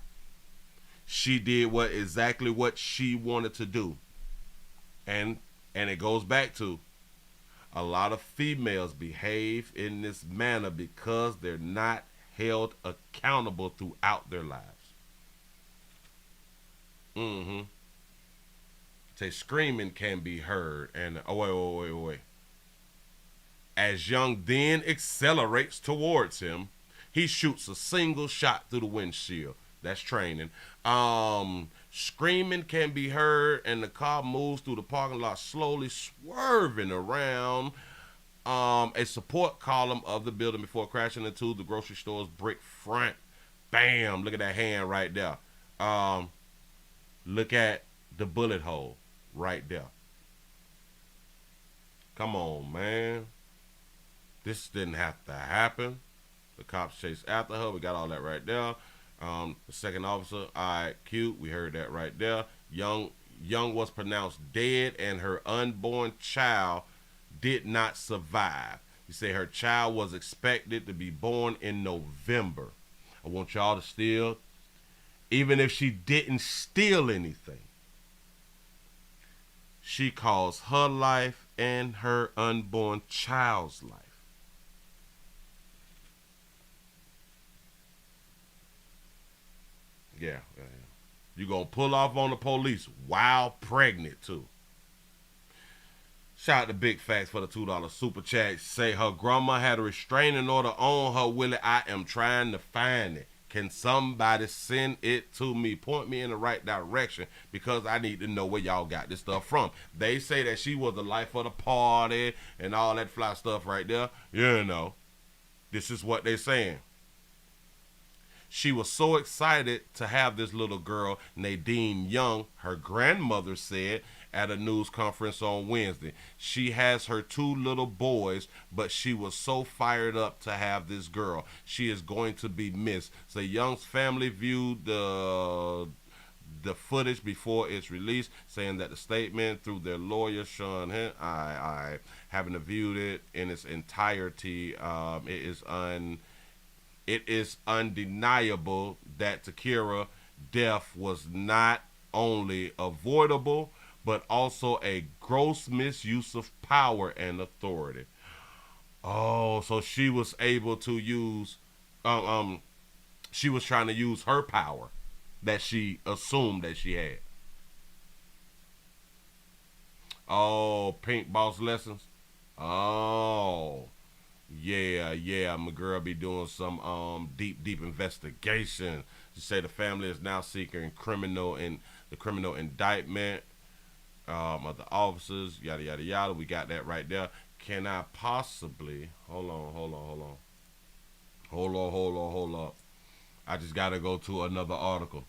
She did exactly what she wanted to do. And it goes back to a lot of females behave in this manner because they're not held accountable throughout their lives. Say screaming can be heard, and wait. As Young then accelerates towards him, he shoots a single shot through the windshield. That's training. Screaming can be heard, and the car moves through the parking lot, slowly swerving around a support column of the building before crashing into the grocery store's brick front. Bam! Look at that hand right there. Look at the bullet hole right there. Come on, man. This didn't have to happen. The cops chased after her. We got all that right there. The second officer, all right, cute. We heard that right there. Young was pronounced dead, and her unborn child did not survive. You say her child was expected to be born in November. I want y'all to still, even if she didn't steal anything, she caused her life and her unborn child's life. Yeah. You gonna pull off on the police while pregnant too. Shout out to Big Facts for the $2 super chat. Say her grandma had a restraining order on her, Willie. I am trying to find it. Can somebody send it to me? Point me in the right direction because I need to know where y'all got this stuff from. They say that she was the life of the party and all that fly stuff right there. You know, this is what they're saying. She was so excited to have this little girl, Nadine Young, her grandmother said at a news conference on Wednesday. She has her 2 little boys, but she was so fired up to have this girl. She is going to be missed. So Young's family viewed the footage before its release, saying that the statement through their lawyer, Sean, I haven't viewed it in its entirety. It is undeniable that Takira death was not only avoidable, but also a gross misuse of power and authority. Oh, so she was able to use, she was trying to use her power that she assumed that she had. Oh, Pink Boss Lessons. Oh. Yeah, my girl be doing some deep investigation. She say the family is now seeking the criminal indictment of the officers, yada yada yada. We got that right there. Can I possibly hold on. I just gotta go to another article.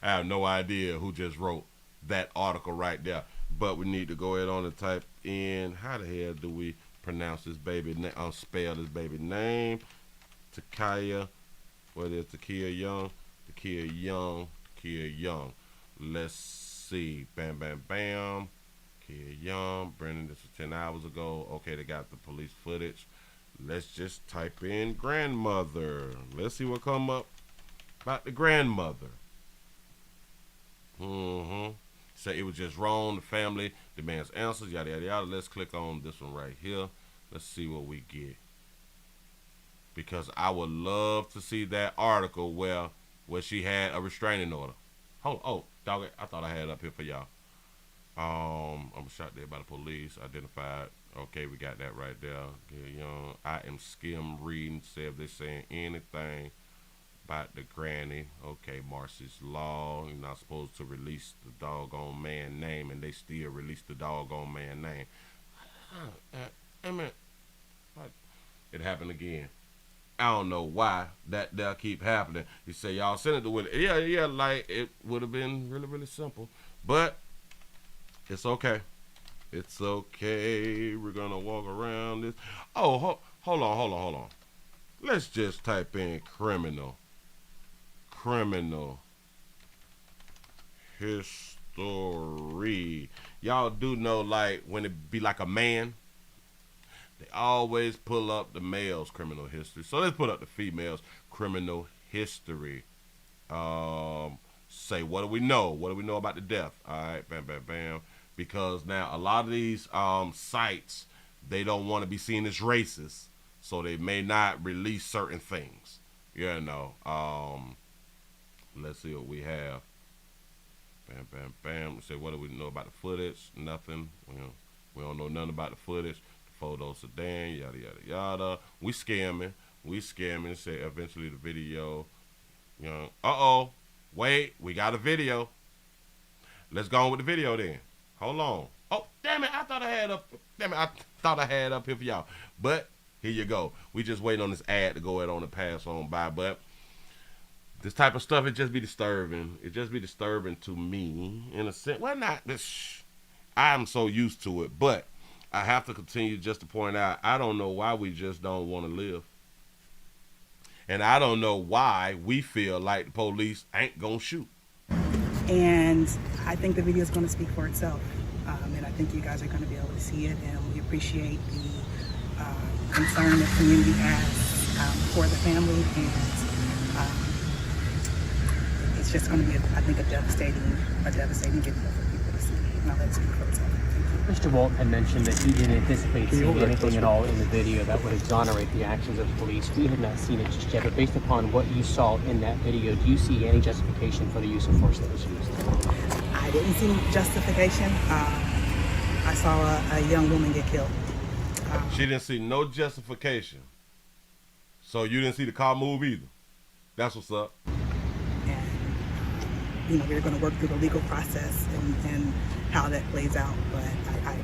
I have no idea who just wrote that article right there. But we need to go ahead on and type in, how the hell do we pronounce this baby name, spell this baby name? Takaya, what is Takia Young? Takia Young. Let's see. Bam. Takia Young. Brendan, this was 10 hours ago. Okay, they got the police footage. Let's just type in grandmother. Let's see what come up about the grandmother. So it was just wrong. The family demands answers. Yada yada yada. Let's click on this one right here. Let's see what we get. Because I would love to see that article where she had a restraining order. Oh, dog it. I thought I had it up here for y'all. I'm shot dead by the police. Identified. Okay, we got that right there. Okay, young. I am skim reading. See if they're saying anything about the granny. Okay, Marcy's Law. You're not supposed to release the doggone man name, and they still release the doggone man name. It happened again. I don't know why that'll keep happening. You say y'all send it to Willie. Yeah, like it would have been really, really simple. But it's okay. It's okay. We're gonna walk around this. Oh, hold on. Let's just type in criminal history. Y'all do know, like, when it be like a man, they always pull up the male's criminal history. So let's put up the female's criminal history. Say, what do we know? What do we know about the death? All right, bam. Because now a lot of these sites, they don't want to be seen as racist, so they may not release certain things. You know. Let's see what we have. Bam. Say, what do we know about the footage? Nothing. We don't know nothing about the footage. Photo sedan, yada. We scamming. Say eventually the video. Wait, we got a video. Let's go on with the video then. Hold on. Oh, damn it! I thought I had up here for y'all. But here you go. We just waiting on this ad to go ahead on and pass on by. But this type of stuff, it just be disturbing. It just be disturbing to me in a sense. Well, not this. I'm so used to it, but I have to continue just to point out, I don't know why we just don't want to live. And I don't know why we feel like the police ain't going to shoot.
And I think the video is going to speak for itself. And I think you guys are going to be able to see it. And we appreciate the concern the community has for the family. And it's just going to be, I think, a devastating video for people to see. And I'll let it speak for itself.
Mr. Walt had mentioned that he didn't anticipate seeing anything at all in the video that would exonerate the actions of the police. We have not seen it just yet, but based upon what you saw in that video, do you see any justification for the use of force that was used?
I didn't see justification. I saw a young woman get killed.
She didn't see no justification. So you didn't see the car move either. That's what's up.
And, we're going to work through the legal process and how that plays out, but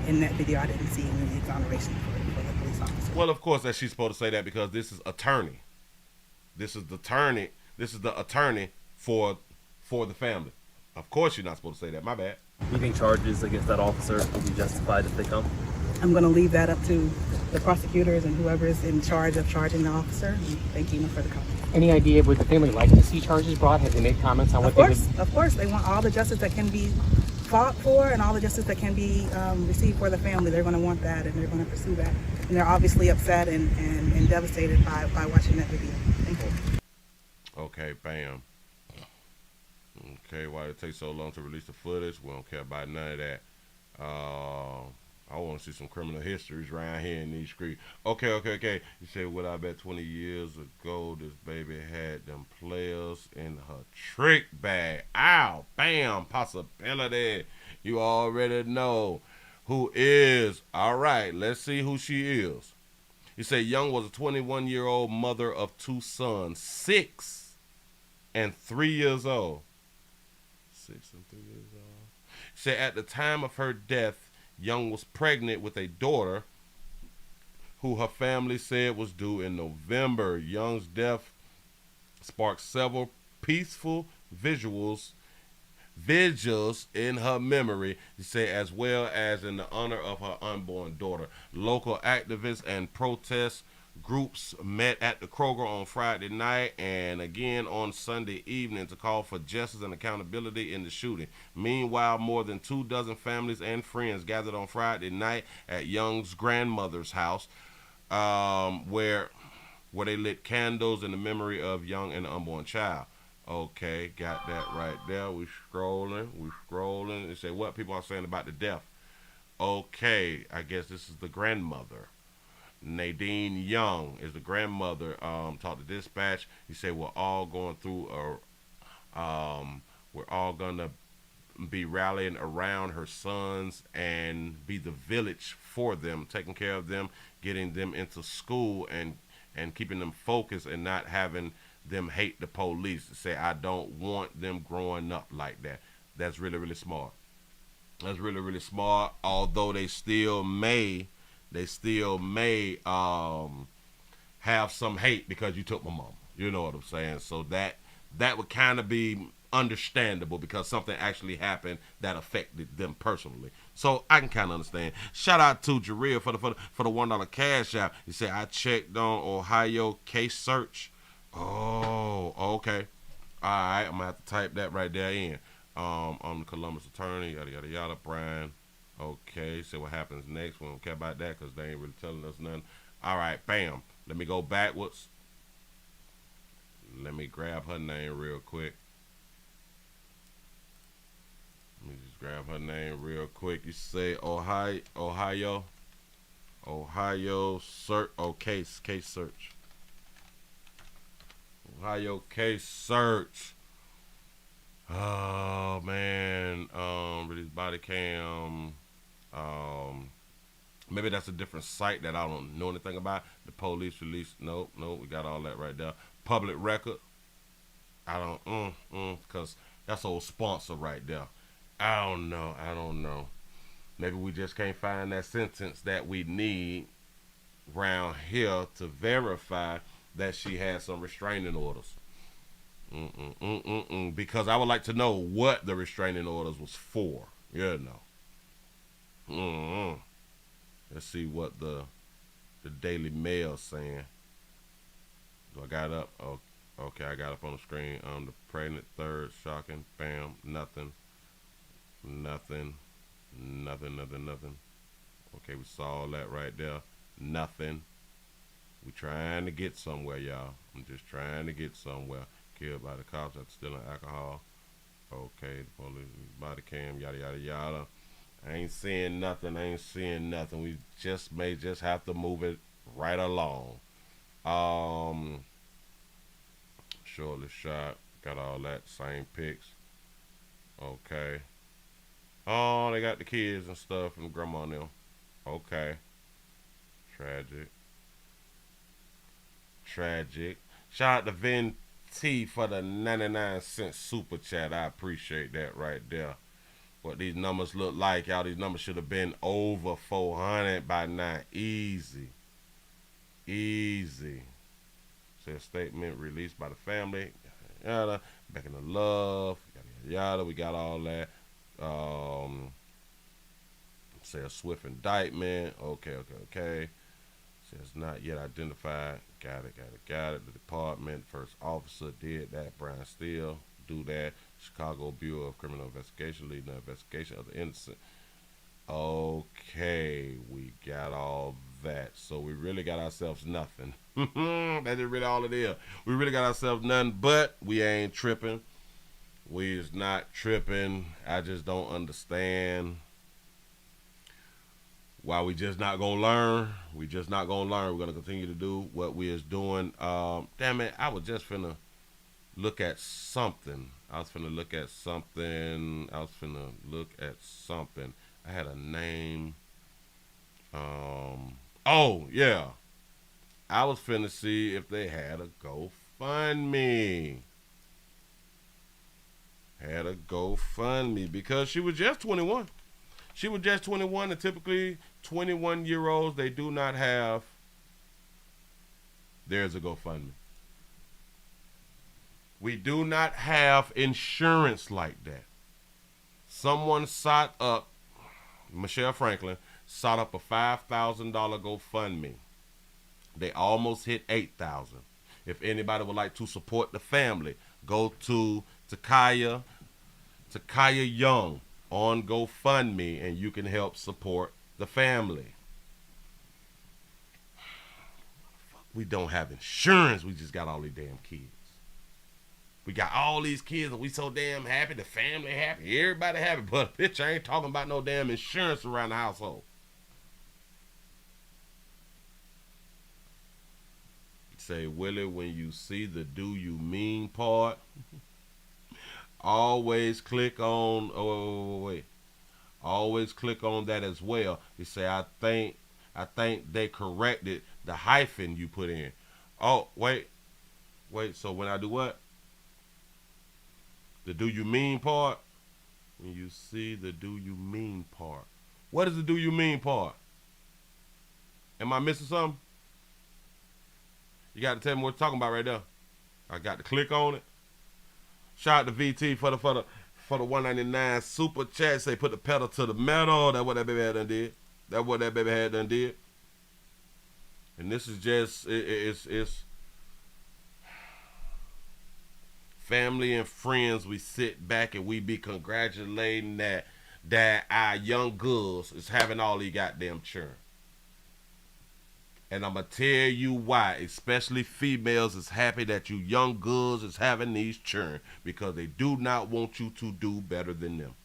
in that video I didn't see any exoneration for the police officer.
Well, of course that she's supposed to say that because this is attorney. This is the attorney for the family. Of course you're not supposed to say that. My bad.
Do you think charges against that officer will be justified if they come?
I'm going to leave that up to the prosecutors and whoever is in charge of charging the officer. Thank you for the comment.
Any idea, would the family like to see charges brought? Have they made comments on what they would?
Of course. They want all the justice that can be fought for and all the justice that can be received for the family. They're going to want that, and they're going to pursue that. And they're obviously upset and devastated by watching that video. Thank you.
Okay, bam. Okay, why did it take so long to release the footage? We don't care about none of that. I want to see some criminal histories around here in these streets. Okay. You say, what I bet 20 years ago this baby had them players in her trick bag. Ow, bam, possibility. You already know who is. All right, let's see who she is. You say Young was a 21-year-old mother of two sons, 6 and 3 years old. 6 and 3 years old. You say at the time of her death, Young was pregnant with a daughter who her family said was due in November. Young's death sparked several peaceful vigils in her memory, you say, as well as in the honor of her unborn daughter. Local activists and protest groups met at the Kroger on Friday night and again on Sunday evening to call for justice and accountability in the shooting. Meanwhile, more than 24 families and friends gathered on Friday night at Young's grandmother's house, where they lit candles in the memory of Young and the unborn child. Okay, got that right there. We scrolling. They say what people are saying about the death. Okay, I guess this is the grandmother. Nadine Young is the grandmother. Talked to dispatch. He said we're all going through we're all gonna be rallying around her sons and be the village for them, taking care of them, getting them into school and keeping them focused and not having them hate the police. To say, I don't want them growing up like that. That's really, really smart. That's really, really smart. Although they still may have some hate because you took my mama. You know what I'm saying? So that would kind of be understandable because something actually happened that affected them personally. So I can kind of understand. Shout out to Jarrell for the $1 cash app. He said, I checked on Ohio case search. Oh, okay. All right, I'm gonna have to type that right there in. I'm the Columbus attorney, yada yada yada. Brian. Okay, so what happens next? We don't care about that because they ain't really telling us nothing. All right, bam. Let me go backwards. Let me grab her name real quick. Let me just grab her name real quick. You say Ohio search. Oh, case search. Ohio case search. Oh man, release body cam. Maybe that's a different site that I don't know anything about. The police release. Nope, we got all that right there. Public record. I don't, because that's old sponsor right there. I don't know. Maybe we just can't find that sentence that we need around here to verify that she has some restraining orders. Because I would like to know what the restraining orders was for. You know. Let's see what the Daily Mail saying. Do I got it up? Oh, okay, I got it up on the screen. The pregnant third, shocking. Bam, nothing. Okay, we saw all that right there. Nothing. We trying to get somewhere, y'all. I'm just trying to get somewhere. Killed by the cops after stealing alcohol. Okay, the police body cam, yada yada yada. I ain't seeing nothing. We may just have to move it right along. Shortly shot. Got all that. Same pics. Okay. Oh, they got the kids and stuff and grandma and them. Okay. Tragic. Shout out to Vin T for the 99-cent super chat. I appreciate that right there. What these numbers look like, y'all. These numbers should have been over 400 by now. Easy. Says statement released by the family. Yada. Back in the love. Yada. We got all that. Say a swift indictment. Okay. Says not yet identified. Got it. The department first officer did that. Brian Steele do that. Chicago Bureau of Criminal Investigation leading the investigation of the innocent. Okay, we got all that. So we really got ourselves nothing. That is really all it is. We really got ourselves nothing, but we ain't tripping. We is not tripping. I just don't understand why we just not gonna learn. We're gonna continue to do what we is doing. Damn it, I was just finna look at something. I had a name. Oh yeah, I was finna see if they had a GoFundMe. Because she was just 21. And typically 21-year-olds, they do not have. There's a GoFundMe. We do not have insurance like that. Someone sought up, Michelle Franklin, sought up a $5,000 GoFundMe. They almost hit $8,000. If anybody would like to support the family, go to Takaya Young on GoFundMe and you can help support the family. We don't have insurance. We just got all these damn kids. We got all these kids and we so damn happy. The family happy. Everybody happy. But bitch, I ain't talking about no damn insurance around the household. Say, Willie, when you see the do you mean part, Always click on, wait. Always click on that as well. You say, I think they corrected the hyphen you put in. Oh, wait, so when I do what? The do you mean part? When you see the do you mean part. What is the do you mean part? Am I missing something? You got to tell me what you're talking about right there. I got to click on it. Shout out to VT for the 199 super chat. Say put the pedal to the metal. That's what that baby had done did. And this is just it's family and friends. We sit back and we be congratulating that our young girls is having all these goddamn children. And I'm going to tell you why, especially females is happy that you young girls is having these children, because they do not want you to do better than them.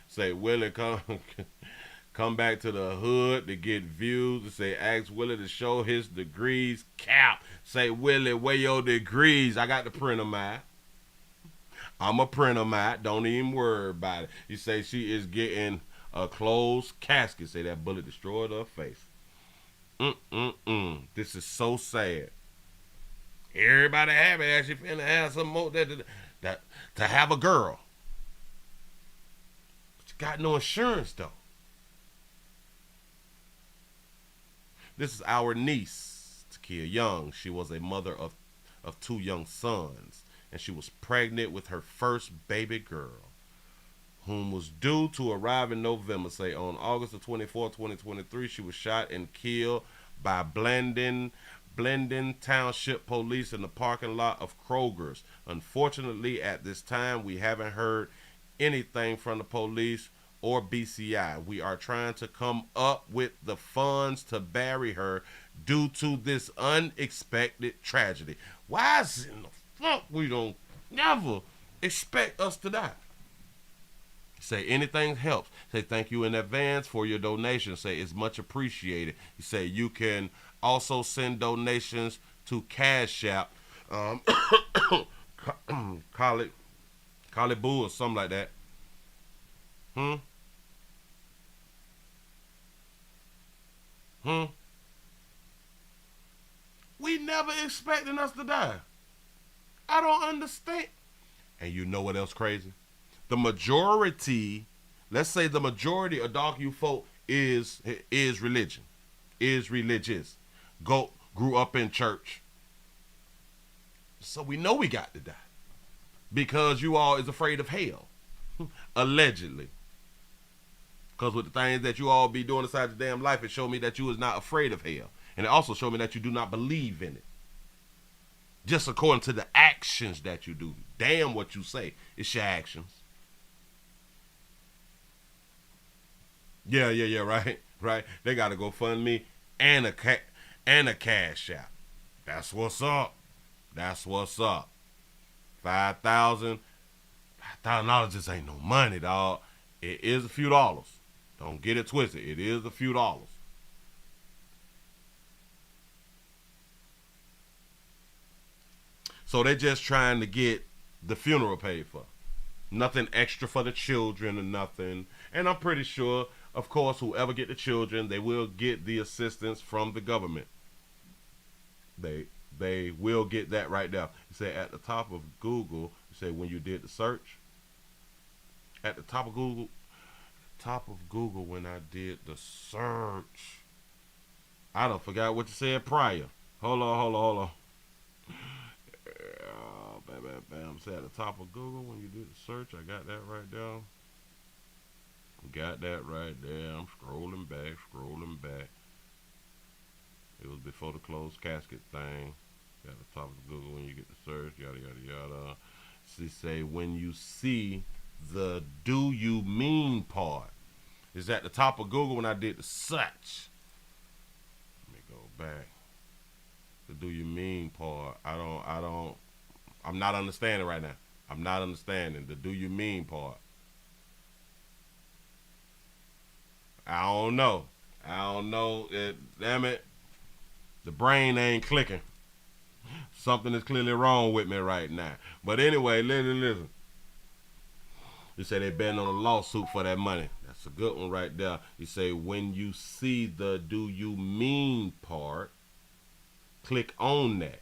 Say, Willie, come back to the hood to get views. To say, ask Willie to show his degrees. Cap. Say, Willie, where your degrees? I got to print them out. I'm a print them out. Don't even worry about it. You say she is getting a closed casket. Say that bullet destroyed her face. This is so sad. Everybody happy that she finna have some more that to have a girl. She got no insurance though. This is our niece, Takia Young. She was a mother of 2 young sons, and she was pregnant with her first baby girl, whom was due to arrive in November. Say on August the 24th, 2023, she was shot and killed by Blendon Township police in the parking lot of Kroger's. Unfortunately, at this time, we haven't heard anything from the police or BCI. We are trying to come up with the funds to bury her due to this unexpected tragedy. Why is it in the fuck we don't never expect us to die? Say anything helps. Say thank you in advance for your donation. Say it's much appreciated. You say you can also send donations to Cash App, Khalid Boo or something like that. We never expecting us to die. I don't understand. And you know what else crazy? The majority, let's say the majority of dark you folk is religion, is religious, grew up in church. So we know we got to die because you all is afraid of hell, allegedly. Because with the things that you all be doing inside your damn life, it showed me that you is not afraid of hell. And it also showed me that you do not believe in it. Just according to the actions that you do. Damn what you say. It's your actions. Yeah, right. They got to go fund me and a Cash App. That's what's up. $5,000 just ain't no money, dog. It is a few dollars. Don't get it twisted. It is a few dollars. So they're just trying to get the funeral paid for. Nothing extra for the children or nothing. And I'm pretty sure, of course, whoever get the children, they will get the assistance from the government. They will get that right now. You say at the top of Google, you say when you did the search. At the top of Google when I did the search. I done forgot what you said prior. Hold on. Bam. Say at the top of Google when you do the search. I got that right there. I'm scrolling back. It was before the closed casket thing. At the top of Google when you get the search. Yada. She say when you see the do you mean part is at the top of Google when I did the search. Let me go back. The do you mean part. I'm not understanding right now. I'm not understanding the do you mean part. I don't know. Damn it. The brain ain't clicking. Something is clearly wrong with me right now. But anyway, listen. You say they betting on a lawsuit for that money. That's a good one right there. You say when you see the do you mean part, click on that.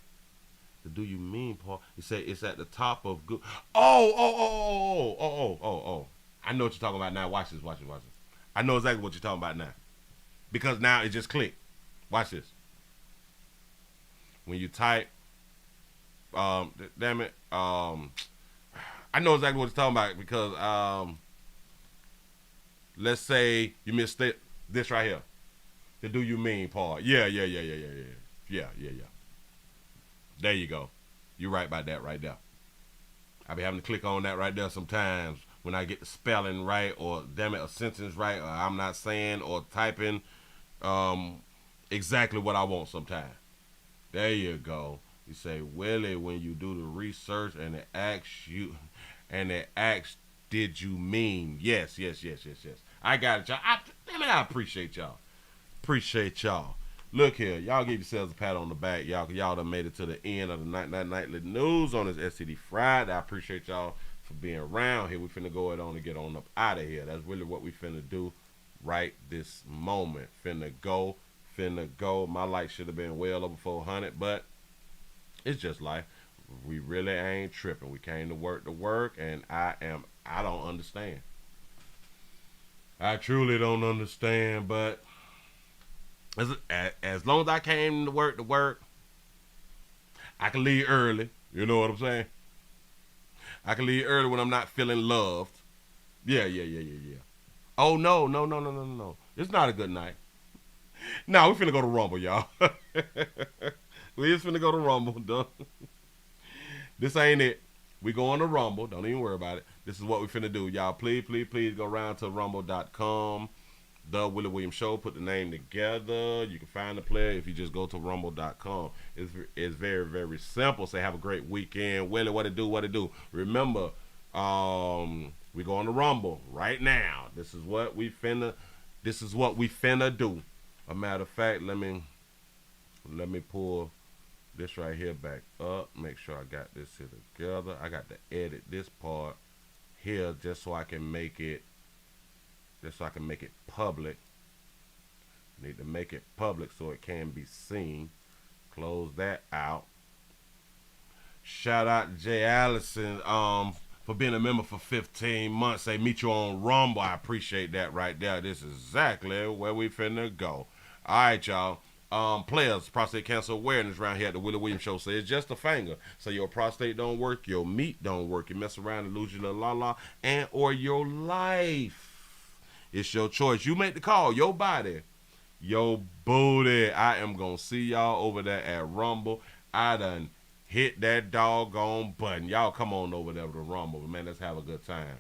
The do you mean part. You say it's at the top of good. Oh. I know what you're talking about now. Watch this. I know exactly what you're talking about now. Because now it just clicked. Watch this. When you type, damn it, I know exactly what you're talking about because let's say you missed this right here. The do you mean part. Yeah. There you go. You're right about that right there. I be having to click on that right there sometimes when I get the spelling right or damn it, a sentence right, or I'm not saying or typing exactly what I want sometimes. There you go. You say, Willie, when you do the research and it asks you, did you mean? Yes. I got it, y'all. I appreciate y'all. Look here, y'all give yourselves a pat on the back. Y'all done made it to the end of the nightly news on this STD Friday. I appreciate y'all for being around here. We finna go ahead on and get on up out of here. That's really what we finna do right this moment. Finna go. My light should have been well over 400, but it's just life. We really ain't tripping. We came to work, and I don't understand. I truly don't understand, but as long as I came to work, I can leave early. You know what I'm saying? I can leave early when I'm not feeling loved. Yeah. Oh, no. It's not a good night. No, we finna go to Rumble, y'all. We just finna go to Rumble, duh. This ain't it. We going to Rumble. Don't even worry about it. This is what we finna do, y'all. Please go around to rumble.com. The Willie Williams Show. Put the name together. You can find the player if you just go to rumble.com. It's very, very simple. Say have a great weekend. Willie, what it do? Remember, we going to Rumble right now. This is what we finna do. A matter of fact, let me pull this right here back up. Make sure I got this here together. I got to edit this part here just so I can make it public. Need to make it public so it can be seen. Close that out. Shout out to Jay Allison for being a member for 15 months. Say meet you on Rumble. I appreciate that right there. This is exactly where we finna go. All right, y'all. Players, prostate cancer awareness around here at the Willie Williams Show. Say it's just a finger. So your prostate don't work, your meat don't work. You mess around and lose your little la-la and or your life. It's your choice. You make the call. Your body, your booty. I am going to see y'all over there at Rumble. I done hit that doggone button. Y'all come on over there to Rumble. Man, let's have a good time.